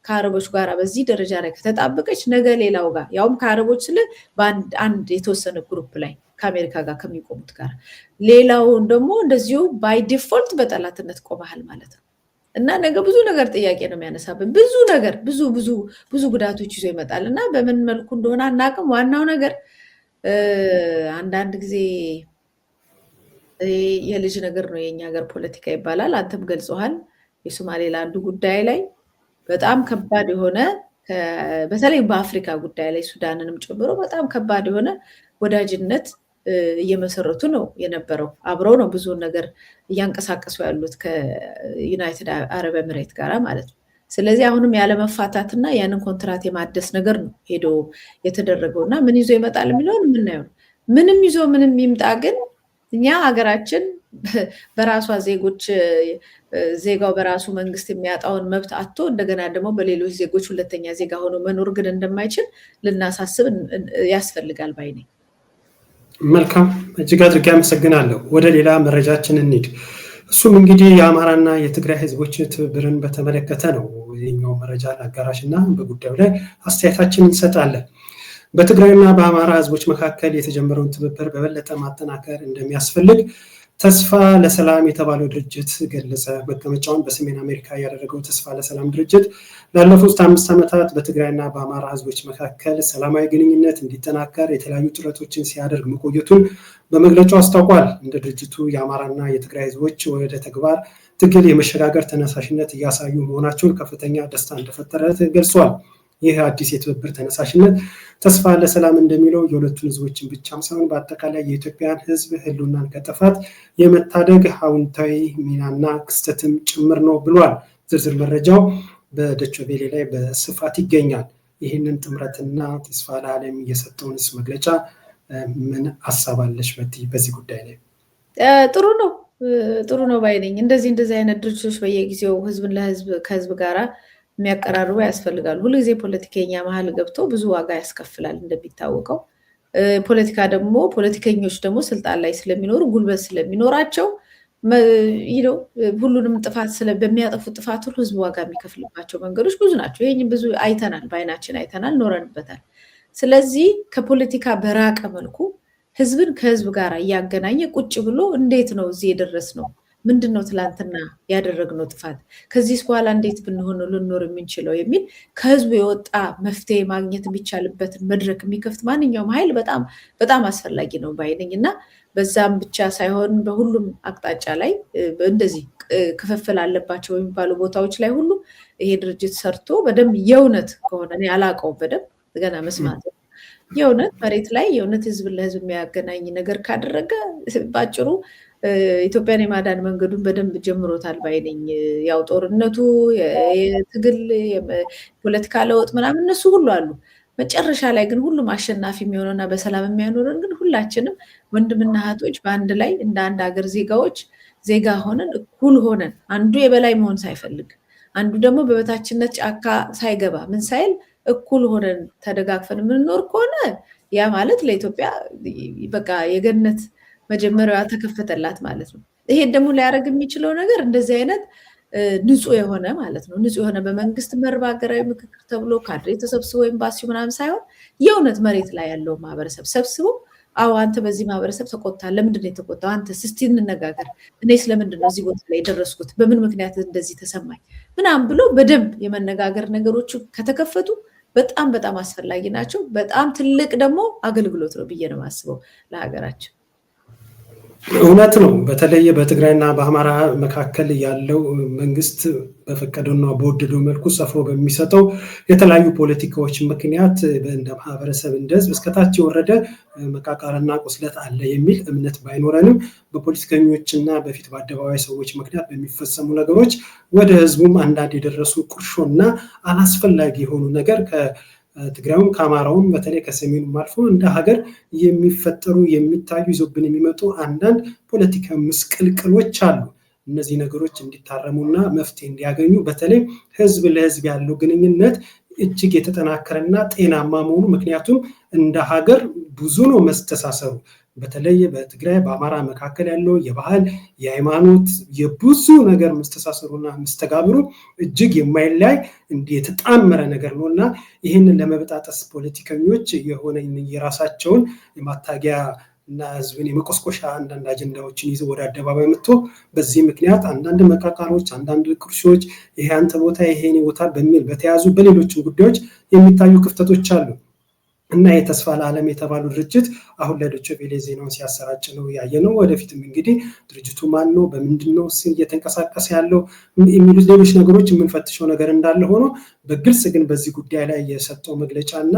ከአረቦች ጋር በዚህ ደረጃ ላይ ከተጣበቀች ነገ ሌላው ጋር ያውም ከአረቦች ስለ በአንድ የተወሰነ ግሩፕ ላይ ከአሜሪካ ጋር ከሚቆሙት ጋር ሌላውን ደግሞ እንደዚሁ ባይ ዲፎልት በጠላትነት ቆመሃል ማለት ነው። እና ነገ ብዙ ነገር ጥያቄ ነው የሚያነሳብን። ብዙ ነገር ብዙ ጉዳቶች ይዞ ይመጣል እና በምን መልኩ እንደሆነ አናውቅም። ዋናው ነገር አንዳንድ ጊዜ የልጅ ነገር ነው የኛ ሀገር ፖለቲካ ይባላል። አንተም ገልጸዋል። የሶማሌላንዱ ጉዳይ ላይ በጣም ከባድ የሆነ በተለይ በአፍሪካ ጉዳይ ላይ ሱዳንንም ጨምሮ በጣም ከባድ የሆነ ወዳጅነት እየመሰረቱ ነው የነበረው። አብረው ነው ብዙ ነገር እያንቀሳቀሱ ያሉት ከዩናይትድ አረብ ኤምሬት ጋር ማለት ነው። ስለዚህ አሁንም ያለመፋታትና ያንን ኮንትራት የማደስ ነገር ነው ሄዶ የተደረገው እና ምን ይዞ ይመጣል የሚለውን የምናየው ነው። ምንም ይዞ ምንም ይምጣ ግን እኛ ሀገራችን በራሷ ዜጋው በራሱ መንግስት የሚያጣውን መብት አጥቶ እንደገና ደግሞ በሌሎች ዜጎች ሁለተኛ ዜጋ ሆኖ መኖር ግን እንደማይችል ልናሳስብ ያስፈልጋል ባይ ነኝ። መልካም እጅግ አድርጌ አመሰግናለሁ። ወደ ሌላ መረጃችን እንሂድ። እሱም እንግዲህ የአማራና የትግራይ ህዝቦች ትብብርን በተመለከተ ነው። ይህኛው መረጃ አጋራሽ እና በጉዳዩ ላይ አስተያየታችን እንሰጣለን። በትግራይና በአማራ ህዝቦች መካከል የተጀመረውን ትብብር በበለጠ ማጠናከር እንደሚያስፈልግ ተስፋ ለሰላም የተባለው ድርጅት ገለጸ። መቀመጫውን በሰሜን አሜሪካ ያደረገው ተስፋ ለሰላም ድርጅት ላለፉት 5 ዓመታት በትግራይና በአማራ ህዝቦች መካከል ሰላማዊ ግንኙነት እንዲጠናከር የተለያዩ ጥረቶችን ሲያደርግ መቆየቱን በመግለጫው አስታውቋል። እንደ ድርጅቱ የአማራና የትግራይ ህዝቦች ወደ ተግባር ትግል የመሸጋገር ተነሳሽነት እያሳዩ መሆናቸውን ከፍተኛ ደስታ እንደፈጠረ ገልጿል። ይህ አዲስ የትብብር ተነሳሽነት ተስፋ ለሰላም እንደሚለው የሁለቱን ህዝቦችን ብቻም ሳይሆን በአጠቃላይ የኢትዮጵያን ህዝብ ህልውናን ከጥፋት የመታደግ አዎንታዊ ሚናና ክስተትም ጭምር ነው ብሏል። ዝርዝር መረጃው በዶይቼ ቬለ ላይ በስፋት ይገኛል። ይህንን ጥምረትና ተስፋ ለዓለም የሰጠውንስ መግለጫ ምን አሳባለሽ በዚህ ጉዳይ ላይ? ጥሩ ነው ባይነኝ። እንደዚህ አይነት ድርጅቶች በየጊዜው ህዝብን ለህዝብ ከህዝብ ጋራ የሚያቀራርቡ ያስፈልጋሉ። ሁልጊዜ ፖለቲከኛ መሀል ገብቶ ብዙ ዋጋ ያስከፍላል። እንደሚታወቀው ፖለቲከኞች ደግሞ ስልጣን ላይ ስለሚኖሩ ጉልበት ስለሚኖራቸው ሁሉንም ጥፋት በሚያጠፉት ጥፋት ሁሉ ህዝብ ዋጋ የሚከፍልባቸው መንገዶች ብዙ ናቸው። ይህም ብዙ አይተናል፣ በአይናችን አይተናል፣ ኖረንበታል። ስለዚህ ከፖለቲካ በራቀ መልኩ ህዝብን ከህዝብ ጋር እያገናኘ ቁጭ ብሎ እንዴት ነው እዚህ የደረስነው? ምንድን ነው ትላንትና ያደረግነው ጥፋት? ከዚህ በኋላ እንዴት ብንሆን ልንኖር የምንችለው የሚል ከህዝቡ የወጣ መፍትሄ ማግኘት የሚቻልበትን መድረክ የሚከፍት ማንኛውም ኃይል በጣም አስፈላጊ ነው ባይነኝ እና በዛም ብቻ ሳይሆን በሁሉም አቅጣጫ ላይ እንደዚህ ክፍፍል አለባቸው የሚባሉ ቦታዎች ላይ ሁሉ ይሄ ድርጅት ሰርቶ በደንብ የእውነት ከሆነ እኔ አላውቀውም በደንብ ገና መስማት የእውነት መሬት ላይ የእውነት ህዝብን ለህዝብ የሚያገናኝ ነገር ካደረገ ባጭሩ ኢትዮጵያን የማዳን መንገዱን በደንብ ጀምሮታል ባይነኝ። ያው ጦርነቱ፣ የትግል፣ የፖለቲካ ለውጥ ምናምን እነሱ ሁሉ አሉ። መጨረሻ ላይ ግን ሁሉም አሸናፊ የሚሆነውና በሰላም የሚያኖረን ግን ሁላችንም ወንድምና እህቶች በአንድ ላይ እንደ አንድ ሀገር ዜጋ ሆነን እኩል ሆነን አንዱ የበላይ መሆን ሳይፈልግ አንዱ ደግሞ በበታችነት ጫካ ሳይገባ ምን ሳይል እኩል ሆነን ተደጋግፈን የምንኖር ከሆነ ያ ማለት ለኢትዮጵያ በቃ የገነት መጀመሪያ ተከፈተላት ማለት ነው። ይሄን ደግሞ ሊያደርግ የሚችለው ነገር እንደዚህ አይነት ንጹህ የሆነ ማለት ነው። ንጹህ የሆነ በመንግስት መርህ ሀገራዊ ምክክር ተብሎ ካድሬ ተሰብስቦ ኤምባሲው ምናምን ሳይሆን የእውነት መሬት ላይ ያለው ማህበረሰብ ሰብስቦ አዎ አንተ በዚህ ማህበረሰብ ተቆጣ፣ ለምንድን ነው የተቆጣው? አንተ እስቲ እንነጋገር፣ እኔ ስለምንድን ነው እዚህ ቦታ ላይ የደረስኩት፣ በምን ምክንያት እንደዚህ ተሰማኝ ምናምን ብሎ በደንብ የመነጋገር ነገሮቹ ከተከፈቱ በጣም አስፈላጊ ናቸው። በጣም ትልቅ ደግሞ አገልግሎት ነው ብዬ ነው የማስበው ለሀገራችን። እውነት ነው። በተለይ በትግራይና በአማራ መካከል ያለው መንግስት በፈቀደውና በወደደው መልኩ ሰፍሮ በሚሰጠው የተለያዩ ፖለቲካዎች ምክንያት እንደ ማህበረሰብ እንደ ህዝብ እስከታች የወረደ መቃቃርና ቁስለት አለ የሚል እምነት ባይኖረንም በፖለቲከኞችና በፊት በአደባባይ ሰዎች ምክንያት በሚፈጸሙ ነገሮች ወደ ህዝቡም አንዳንድ የደረሱ ቁርሾና አላስፈላጊ የሆኑ ነገር ትግራዩም ከአማራውም በተለይ ከሰሜኑም አልፎ እንደ ሀገር የሚፈጠሩ የሚታዩ ይዞብን የሚመጡ አንዳንድ ፖለቲካ ምስቅልቅሎች አሉ። እነዚህ ነገሮች እንዲታረሙና መፍትሄ እንዲያገኙ በተለይ ህዝብ ለህዝብ ያለው ግንኙነት እጅግ የተጠናከረና ጤናማ መሆኑ ምክንያቱም እንደ ሀገር ብዙ ነው መስተሳሰሩ። በተለይ በትግራይ በአማራ መካከል ያለው የባህል የሃይማኖት የብዙ ነገር መስተሳሰሩና መስተጋብሩ እጅግ የማይለያይ እንዲህ የተጣመረ ነገር ነው እና ይህንን ለመበጣጠስ ፖለቲከኞች የሆነ የራሳቸውን የማታጊያ እና ህዝብን የመቆስቆሻ አንዳንድ አጀንዳዎችን ይዘው ወደ አደባባይ መጥቶ በዚህ ምክንያት አንዳንድ መቃቃሮች፣ አንዳንድ ቁርሾች ይሄ አንተ ቦታ ይሄ እኔ ቦታ በሚል በተያዙ በሌሎችም ጉዳዮች የሚታዩ ክፍተቶች አሉ እና የተስፋ ለዓለም የተባሉ ድርጅት አሁን ለዶይቼ ቬለ ዜናውን ሲያሰራጭ ነው ያየነው። ወደፊትም እንግዲህ ድርጅቱ ማን ነው በምንድን ነው እየተንቀሳቀሰ ያለው የሚሉት ሌሎች ነገሮች የምንፈትሸው ነገር እንዳለ ሆኖ በግልጽ ግን በዚህ ጉዳይ ላይ የሰጠው መግለጫና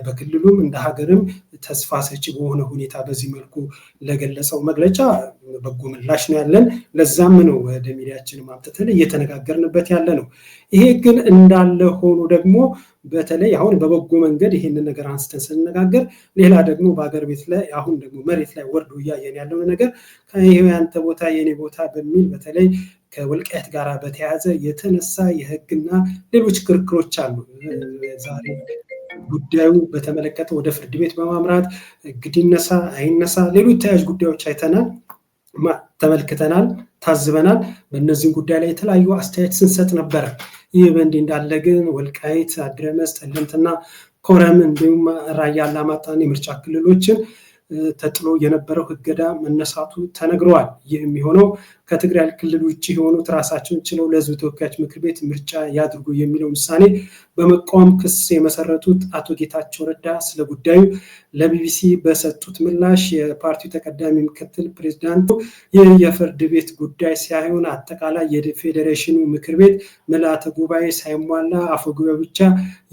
በክልሉም እንደ ሀገርም ተስፋ ሰጪ በሆነ ሁኔታ በዚህ መልኩ ለገለጸው መግለጫ በጎ ምላሽ ነው ያለን። ለዛም ነው ወደ ሚዲያችን ማምጥተን እየተነጋገርንበት ያለ ነው። ይሄ ግን እንዳለ ሆኖ ደግሞ በተለይ አሁን በበጎ መንገድ ይሄንን ነገር አንስተን ስንነጋገር ሌላ ደግሞ በአገር ቤት ላይ አሁን ደግሞ መሬት ላይ ወርዶ እያየን ያለው ነገር ይሄው ያንተ ቦታ የኔ ቦታ በሚል በተለይ ከወልቃይት ጋር በተያያዘ የተነሳ የህግና ሌሎች ክርክሮች አሉ። ዛሬ ጉዳዩ በተመለከተ ወደ ፍርድ ቤት በማምራት እግድ ይነሳ አይነሳ ሌሎች ተያያዥ ጉዳዮች አይተናል፣ ተመልክተናል፣ ታዝበናል። በእነዚህ ጉዳይ ላይ የተለያዩ አስተያየት ስንሰጥ ነበር። ይህ በእንዲህ እንዳለ ግን ወልቃይት፣ አድረመጽ፣ ጠለምትና ኮረም እንዲሁም ራያ አላማጣን የምርጫ ክልሎችን ተጥሎ የነበረው እገዳ መነሳቱ ተነግረዋል። ይህ የሚሆነው ከትግራይ ክልል ውጭ የሆኑት ራሳቸውን ችለው ለህዝብ ተወካዮች ምክር ቤት ምርጫ ያድርጉ የሚለው ውሳኔ በመቃወም ክስ የመሰረቱት አቶ ጌታቸው ረዳ ስለ ጉዳዩ ለቢቢሲ በሰጡት ምላሽ የፓርቲው ተቀዳሚ ምክትል ፕሬዝዳንቱ ይህ የፍርድ ቤት ጉዳይ ሳይሆን አጠቃላይ የፌዴሬሽኑ ምክር ቤት ምልዓተ ጉባኤ ሳይሟላ አፈጉባኤ ብቻ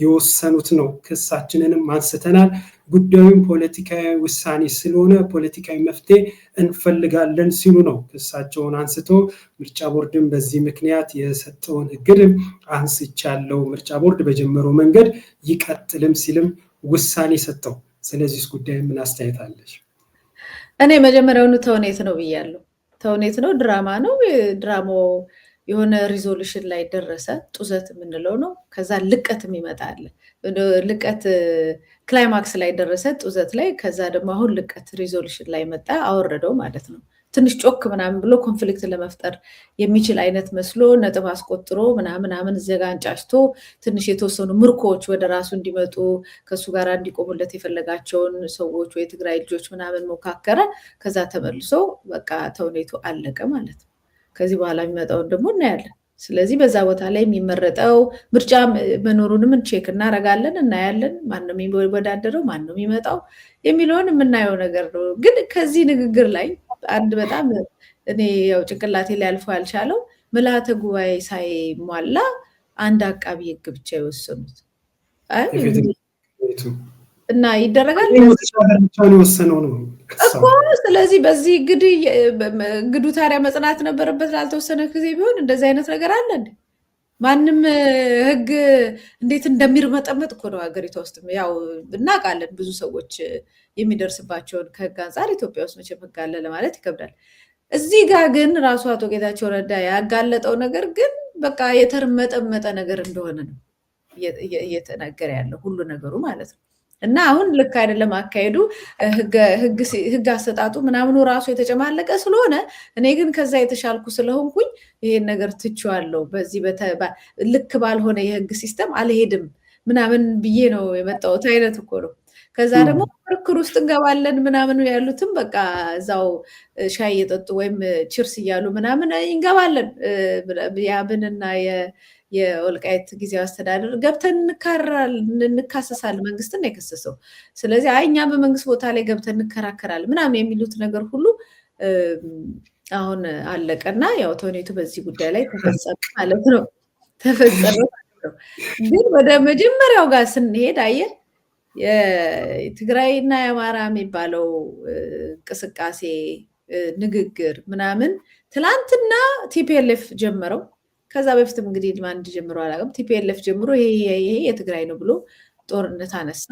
የወሰኑት ነው። ክሳችንንም አንስተናል። ጉዳዩም ፖለቲካዊ ውሳኔ ስለሆነ ፖለቲካዊ መፍትሄ እንፈልጋለን ሲሉ ነው ክሳቸውን አንስቶ ምርጫ ቦርድን በዚህ ምክንያት የሰጠውን እግድ አንስቻለሁ፣ ምርጫ ቦርድ በጀመረው መንገድ ይቀጥልም ሲልም ውሳኔ ሰጠው። ስለዚህ ጉዳይ ምን አስተያየት አለሽ? እኔ መጀመሪያውኑ ተውኔት ነው ብያለሁ። ተውኔት ነው፣ ድራማ ነው። ድራማው የሆነ ሪዞሉሽን ላይ ደረሰ፣ ጡዘት የምንለው ነው። ከዛ ልቀትም ይመጣል። ልቀት ክላይማክስ ላይ ደረሰ፣ ጡዘት ላይ። ከዛ ደግሞ አሁን ልቀት ሪዞሉሽን ላይ መጣ፣ አወረደው ማለት ነው። ትንሽ ጮክ ምናምን ብሎ ኮንፍሊክት ለመፍጠር የሚችል አይነት መስሎ ነጥብ አስቆጥሮ ምናምን እዚጋ አንጫጭቶ ትንሽ የተወሰኑ ምርኮዎች ወደ ራሱ እንዲመጡ ከሱ ጋር እንዲቆሙለት የፈለጋቸውን ሰዎች ወይ ትግራይ ልጆች ምናምን ሞካከረ። ከዛ ተመልሶ በቃ ተውኔቱ አለቀ ማለት ነው። ከዚህ በኋላ የሚመጣውን ደግሞ እናያለን። ስለዚህ በዛ ቦታ ላይ የሚመረጠው ምርጫ መኖሩንም ቼክ እናረጋለን፣ እናያለን። ማነው የሚወዳደረው፣ ማነው የሚመጣው የሚለውን የምናየው ነገር ነው። ግን ከዚህ ንግግር ላይ አንድ በጣም እኔ ያው ጭንቅላቴ ሊያልፈው ያልቻለው ምልዓተ ጉባኤ ሳይሟላ አንድ አቃቢ ህግ ብቻ የወሰኑት እና ይደረጋል የወሰነው ነው እኮ። ስለዚህ በዚህ ግዱ ታዲያ መጽናት ነበረበት ላልተወሰነ ጊዜ ቢሆን። እንደዚህ አይነት ነገር አለ እንዴ? ማንም ህግ እንዴት እንደሚርመጠመጥ እኮ ነው ሀገሪቷ ውስጥ። ያው እናውቃለን ብዙ ሰዎች የሚደርስባቸውን ከህግ አንጻር። ኢትዮጵያ ውስጥ መቼም ህግ አለ ለማለት ይከብዳል። እዚህ ጋር ግን ራሱ አቶ ጌታቸው ረዳ ያጋለጠው ነገር ግን በቃ የተርመጠመጠ ነገር እንደሆነ ነው እየተነገረ ያለው ሁሉ ነገሩ ማለት ነው። እና አሁን ልክ አይደለም አካሄዱ፣ ህግ አሰጣጡ ምናምኑ ራሱ የተጨማለቀ ስለሆነ እኔ ግን ከዛ የተሻልኩ ስለሆንኩኝ ይሄን ነገር ትቼዋለሁ። በዚህ ልክ ባልሆነ የህግ ሲስተም አልሄድም ምናምን ብዬ ነው የመጣሁት አይነት እኮ ነው። ከዛ ደግሞ ክርክር ውስጥ እንገባለን ምናምን ያሉትም በቃ እዛው ሻይ እየጠጡ ወይም ችርስ እያሉ ምናምን እንገባለን። የአብንና የወልቃይት ጊዜያዊ አስተዳደር ገብተን እንካሰሳለን። መንግስትን የከሰሰው ስለዚህ እኛ በመንግስት ቦታ ላይ ገብተን እንከራከራለን ምናምን የሚሉት ነገር ሁሉ አሁን አለቀና ያው ተውኔቱ በዚህ ጉዳይ ላይ ተፈጸመ ማለት ነው። ግን ወደ መጀመሪያው ጋር ስንሄድ አየህ የትግራይና የአማራ የሚባለው እንቅስቃሴ ንግግር ምናምን ትላንትና ቲፒኤልኤፍ ጀመረው። ከዛ በፊትም እንግዲህ ማን ጀምሮ አላውቅም። ቲፒኤልኤፍ ጀምሮ ይሄ የትግራይ ነው ብሎ ጦርነት አነሳ።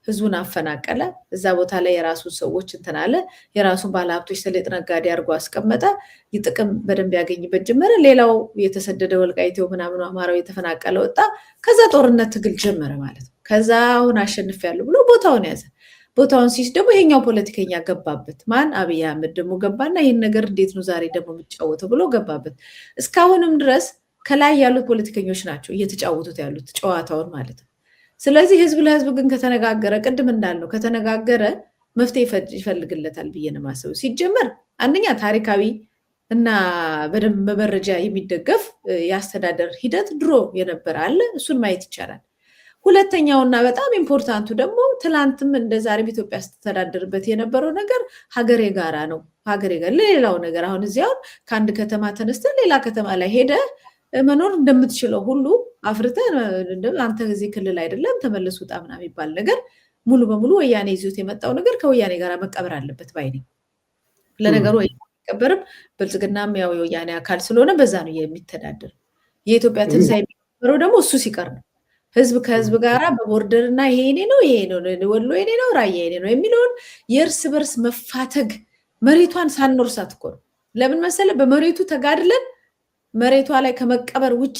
ህዝቡን አፈናቀለ። እዛ ቦታ ላይ የራሱን ሰዎች እንትን አለ። የራሱን ባለሀብቶች ሰሊጥ ነጋዴ አድርጎ አስቀመጠ። ጥቅም በደንብ ያገኝበት ጀመረ። ሌላው የተሰደደ ወልቃይቴው ምናምኑ አማራው የተፈናቀለ ወጣ። ከዛ ጦርነት ትግል ጀመረ ማለት ነው። ከዛ አሁን አሸንፊያለሁ ብሎ ቦታውን ያዘ። ቦታውን ሲይዝ ደግሞ ይሄኛው ፖለቲከኛ ገባበት። ማን? አብይ አህመድ ደግሞ ገባና ይህን ነገር እንዴት ነው ዛሬ ደግሞ የሚጫወተው ብሎ ገባበት። እስካሁንም ድረስ ከላይ ያሉት ፖለቲከኞች ናቸው እየተጫወቱት ያሉት ጨዋታውን ማለት ነው። ስለዚህ ህዝብ ለህዝብ ግን ከተነጋገረ፣ ቅድም እንዳልነው ከተነጋገረ መፍትሄ ይፈልግለታል ብዬ ነው የማስበው። ሲጀመር አንደኛ ታሪካዊ እና በደንብ በመረጃ የሚደገፍ የአስተዳደር ሂደት ድሮ የነበረ አለ፣ እሱን ማየት ይቻላል። ሁለተኛውና በጣም ኢምፖርታንቱ ደግሞ ትላንትም እንደ ዛሬም ኢትዮጵያ ስትተዳደርበት የነበረው ነገር ሀገር የጋራ ነው። ሀገር የጋራ ሌላው ነገር አሁን እዚያውን ከአንድ ከተማ ተነስተ ሌላ ከተማ ላይ ሄደ መኖር እንደምትችለው ሁሉ አፍርተ አንተ እዚህ ክልል አይደለም ተመለስ ውጣ ምናምን የሚባል ነገር ሙሉ በሙሉ ወያኔ ይዞት የመጣው ነገር ከወያኔ ጋር መቀበር አለበት ባይ ነኝ። ለነገሩ ወያኔ አይቀበርም፣ ብልጽግናም ያው የወያኔ አካል ስለሆነ በዛ ነው የሚተዳደር። የኢትዮጵያ ትንሳኤ የሚቀበረው ደግሞ እሱ ሲቀር ነው። ህዝብ ከህዝብ ጋራ በቦርደር እና ይሄ የኔ ነው ይሄ ነው ወሎ የኔ ነው ራያ የኔ ነው የሚለውን የእርስ በርስ መፋተግ መሬቷን ሳንወርሳት እኮ ነው። ለምን መሰለ? በመሬቱ ተጋድለን መሬቷ ላይ ከመቀበር ውጭ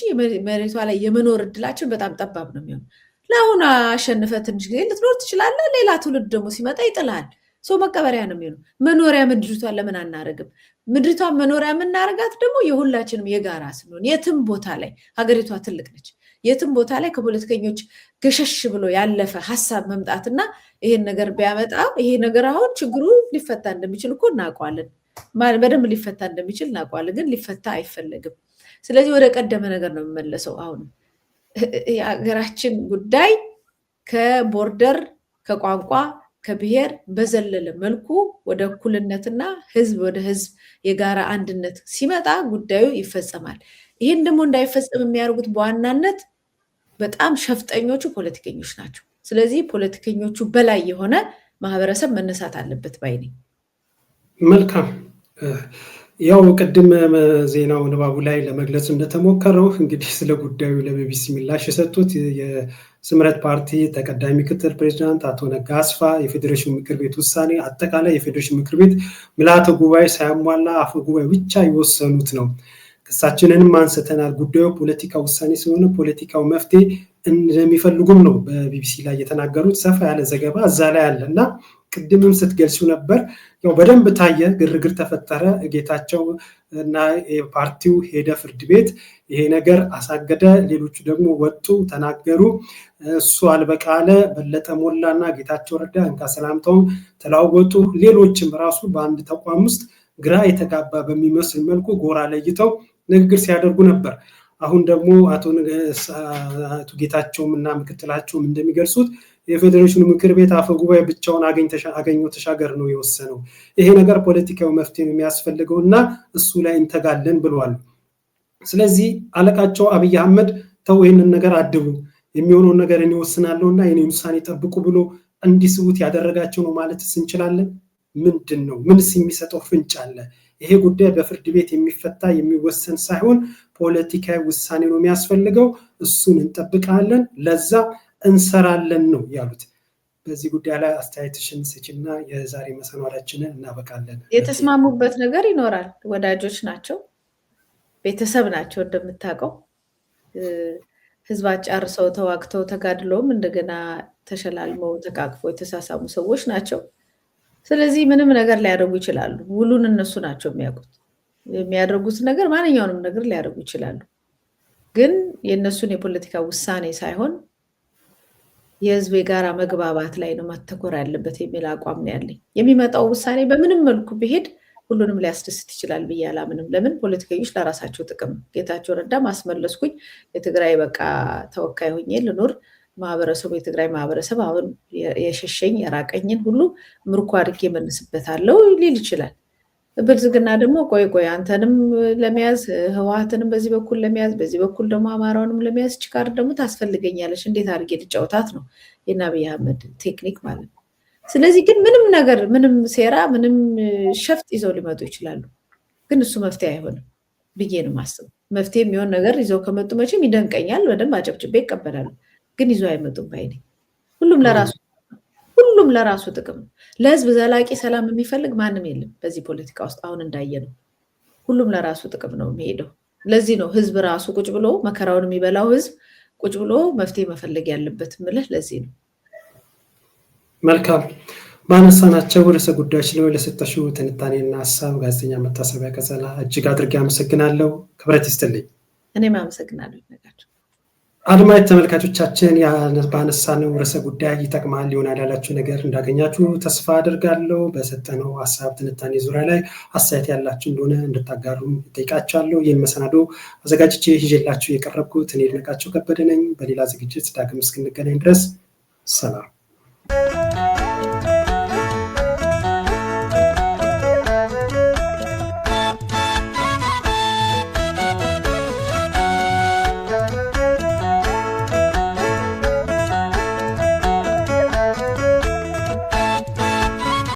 መሬቷ ላይ የመኖር እድላችን በጣም ጠባብ ነው የሚሆን። ለአሁን አሸንፈ ትንሽ ጊዜ ልትኖር ትችላለህ። ሌላ ትውልድ ደግሞ ሲመጣ ይጥልሃል። ሰው መቀበሪያ ነው የሚሆነው። መኖሪያ ምድሪቷን ለምን አናረግም? ምድሪቷን መኖሪያ የምናረጋት ደግሞ የሁላችንም የጋራ ስንሆን፣ የትም ቦታ ላይ ሀገሪቷ ትልቅ ነች። የትም ቦታ ላይ ከፖለቲከኞች ገሸሽ ብሎ ያለፈ ሀሳብ መምጣትና ይሄን ነገር ቢያመጣ ይሄ ነገር አሁን ችግሩ ሊፈታ እንደሚችል እኮ እናውቀዋለን። በደንብ ሊፈታ እንደሚችል እናውቀዋለን፣ ግን ሊፈታ አይፈለግም። ስለዚህ ወደ ቀደመ ነገር ነው የሚመለሰው። አሁን የሀገራችን ጉዳይ ከቦርደር ከቋንቋ ከብሔር በዘለለ መልኩ ወደ እኩልነትና ህዝብ ወደ ህዝብ የጋራ አንድነት ሲመጣ ጉዳዩ ይፈጸማል። ይህን ደግሞ እንዳይፈጸም የሚያደርጉት በዋናነት በጣም ሸፍጠኞቹ ፖለቲከኞች ናቸው። ስለዚህ ፖለቲከኞቹ በላይ የሆነ ማህበረሰብ መነሳት አለበት ባይ ነኝ። መልካም። ያው ቅድም ዜናው ንባቡ ላይ ለመግለጽ እንደተሞከረው እንግዲህ ስለ ጉዳዩ ለቢቢሲ ምላሽ የሰጡት የስምረት ፓርቲ ተቀዳሚ ምክትል ፕሬዚዳንት አቶ ነጋ አስፋ የፌዴሬሽን ምክር ቤት ውሳኔ አጠቃላይ የፌዴሬሽን ምክር ቤት ምልዓተ ጉባኤ ሳያሟላ አፈ ጉባኤ ብቻ የወሰኑት ነው። ክሳችንንም አንስተናል። ጉዳዩ ፖለቲካ ውሳኔ ስለሆነ ፖለቲካው መፍትሄ እንደሚፈልጉም ነው በቢቢሲ ላይ የተናገሩት። ሰፋ ያለ ዘገባ እዛ ላይ አለ እና ቅድምም ስትገልጹ ነበር። ያው በደንብ ታየ፣ ግርግር ተፈጠረ። ጌታቸው እና ፓርቲው ሄደ ፍርድ ቤት፣ ይሄ ነገር አሳገደ። ሌሎቹ ደግሞ ወጡ ተናገሩ። እሱ አልበቃለ በለጠ ሞላና ጌታቸው ረዳ እንካ ሰላምታውን ተለዋወጡ። ሌሎችም ራሱ በአንድ ተቋም ውስጥ ግራ የተጋባ በሚመስል መልኩ ጎራ ለይተው ንግግር ሲያደርጉ ነበር። አሁን ደግሞ አቶ ጌታቸውም እና ምክትላቸውም እንደሚገልጹት የፌዴሬሽኑ ምክር ቤት አፈ ጉባኤ ብቻውን አገኘው ተሻገር ነው የወሰነው። ይሄ ነገር ፖለቲካዊ መፍትሄ የሚያስፈልገው እና እሱ ላይ እንተጋለን ብለዋል። ስለዚህ አለቃቸው አብይ አህመድ ተው ይህንን ነገር አድቡ፣ የሚሆነውን ነገር እኔ ወስናለሁ እና የኔን ውሳኔ ጠብቁ ብሎ እንዲስቡት ያደረጋቸው ነው ማለት እንችላለን። ምንድን ነው? ምንስ የሚሰጠው ፍንጭ አለ? ይሄ ጉዳይ በፍርድ ቤት የሚፈታ የሚወሰን ሳይሆን ፖለቲካዊ ውሳኔ ነው የሚያስፈልገው። እሱን እንጠብቃለን፣ ለዛ እንሰራለን ነው ያሉት። በዚህ ጉዳይ ላይ አስተያየትሽን ስጪና የዛሬ መሰናዷችንን እናበቃለን። የተስማሙበት ነገር ይኖራል። ወዳጆች ናቸው፣ ቤተሰብ ናቸው። እንደምታውቀው ህዝብ አጫርሰው ተዋግተው ተጋድለውም እንደገና ተሸላልመው ተቃቅፈው የተሳሳሙ ሰዎች ናቸው። ስለዚህ ምንም ነገር ሊያደርጉ ይችላሉ። ውሉን እነሱ ናቸው የሚያውቁት። የሚያደርጉት ነገር ማንኛውንም ነገር ሊያደርጉ ይችላሉ። ግን የእነሱን የፖለቲካ ውሳኔ ሳይሆን የህዝብ የጋራ መግባባት ላይ ነው ማተኮር ያለበት የሚል አቋም ነው ያለኝ። የሚመጣው ውሳኔ በምንም መልኩ ቢሄድ ሁሉንም ሊያስደስት ይችላል ብዬ አላምንም። ለምን? ፖለቲከኞች ለራሳቸው ጥቅም ጌታቸው ረዳ ማስመለስኩኝ የትግራይ በቃ ተወካይ ሆኜ ልኖር ማህበረሰቡ የትግራይ ማህበረሰብ አሁን የሸሸኝ የራቀኝን ሁሉ ምርኮ አድርጌ መልስበታለሁ ሊል ይችላል። ብልጽግና ደግሞ ቆይ አንተንም ለመያዝ ህወሓትንም በዚህ በኩል ለመያዝ በዚህ በኩል ደግሞ አማራውንም ለመያዝ ችካር ደግሞ ታስፈልገኛለች፣ እንዴት አድርጌ ልጫወታት ነው የአብይ አህመድ ቴክኒክ ማለት ነው። ስለዚህ ግን ምንም ነገር ምንም ሴራ ምንም ሸፍጥ ይዘው ሊመጡ ይችላሉ። ግን እሱ መፍትሄ አይሆንም ብዬ ነው የማስበው። መፍትሄ የሚሆን ነገር ይዘው ከመጡ መቼም ይደንቀኛል፣ በደንብ አጨብጭቤ ይቀበላሉ። ግን ይዞ አይመጡም ባይ ነኝ። ሁሉም ለራሱ ሁሉም ለራሱ ጥቅም ነው። ለህዝብ ዘላቂ ሰላም የሚፈልግ ማንም የለም በዚህ ፖለቲካ ውስጥ አሁን እንዳየነው ሁሉም ለራሱ ጥቅም ነው የሚሄደው። ለዚህ ነው ህዝብ ራሱ ቁጭ ብሎ መከራውን የሚበላው ህዝብ ቁጭ ብሎ መፍትሄ መፈለግ ያለበት ምልህ ለዚህ ነው። መልካም ባነሳናቸው ርዕሰ ጉዳዮች ላይ ለሰጠሽው ትንታኔና ሀሳብ ጋዜጠኛ መታሰቢያ ቀጸላ እጅግ አድርጌ አመሰግናለሁ። ክብረት ይስጥልኝ። እኔም አመሰግናለሁ። ነጋቸው አድማጭ ተመልካቾቻችን ባነሳነው ርዕሰ ጉዳይ ይጠቅማል ይሆናል ያላችሁ ነገር እንዳገኛችሁ ተስፋ አድርጋለሁ። በሰጠነው ሀሳብ ትንታኔ ዙሪያ ላይ አስተያየት ያላችሁ እንደሆነ እንድታጋሩ እጠይቃችኋለሁ። ይህን መሰናዶ አዘጋጅቼ ይዤላችሁ የቀረብኩት እኔ ይድነቃቸው ከበደ ነኝ። በሌላ ዝግጅት ዳግም እስክንገናኝ ድረስ ሰላም።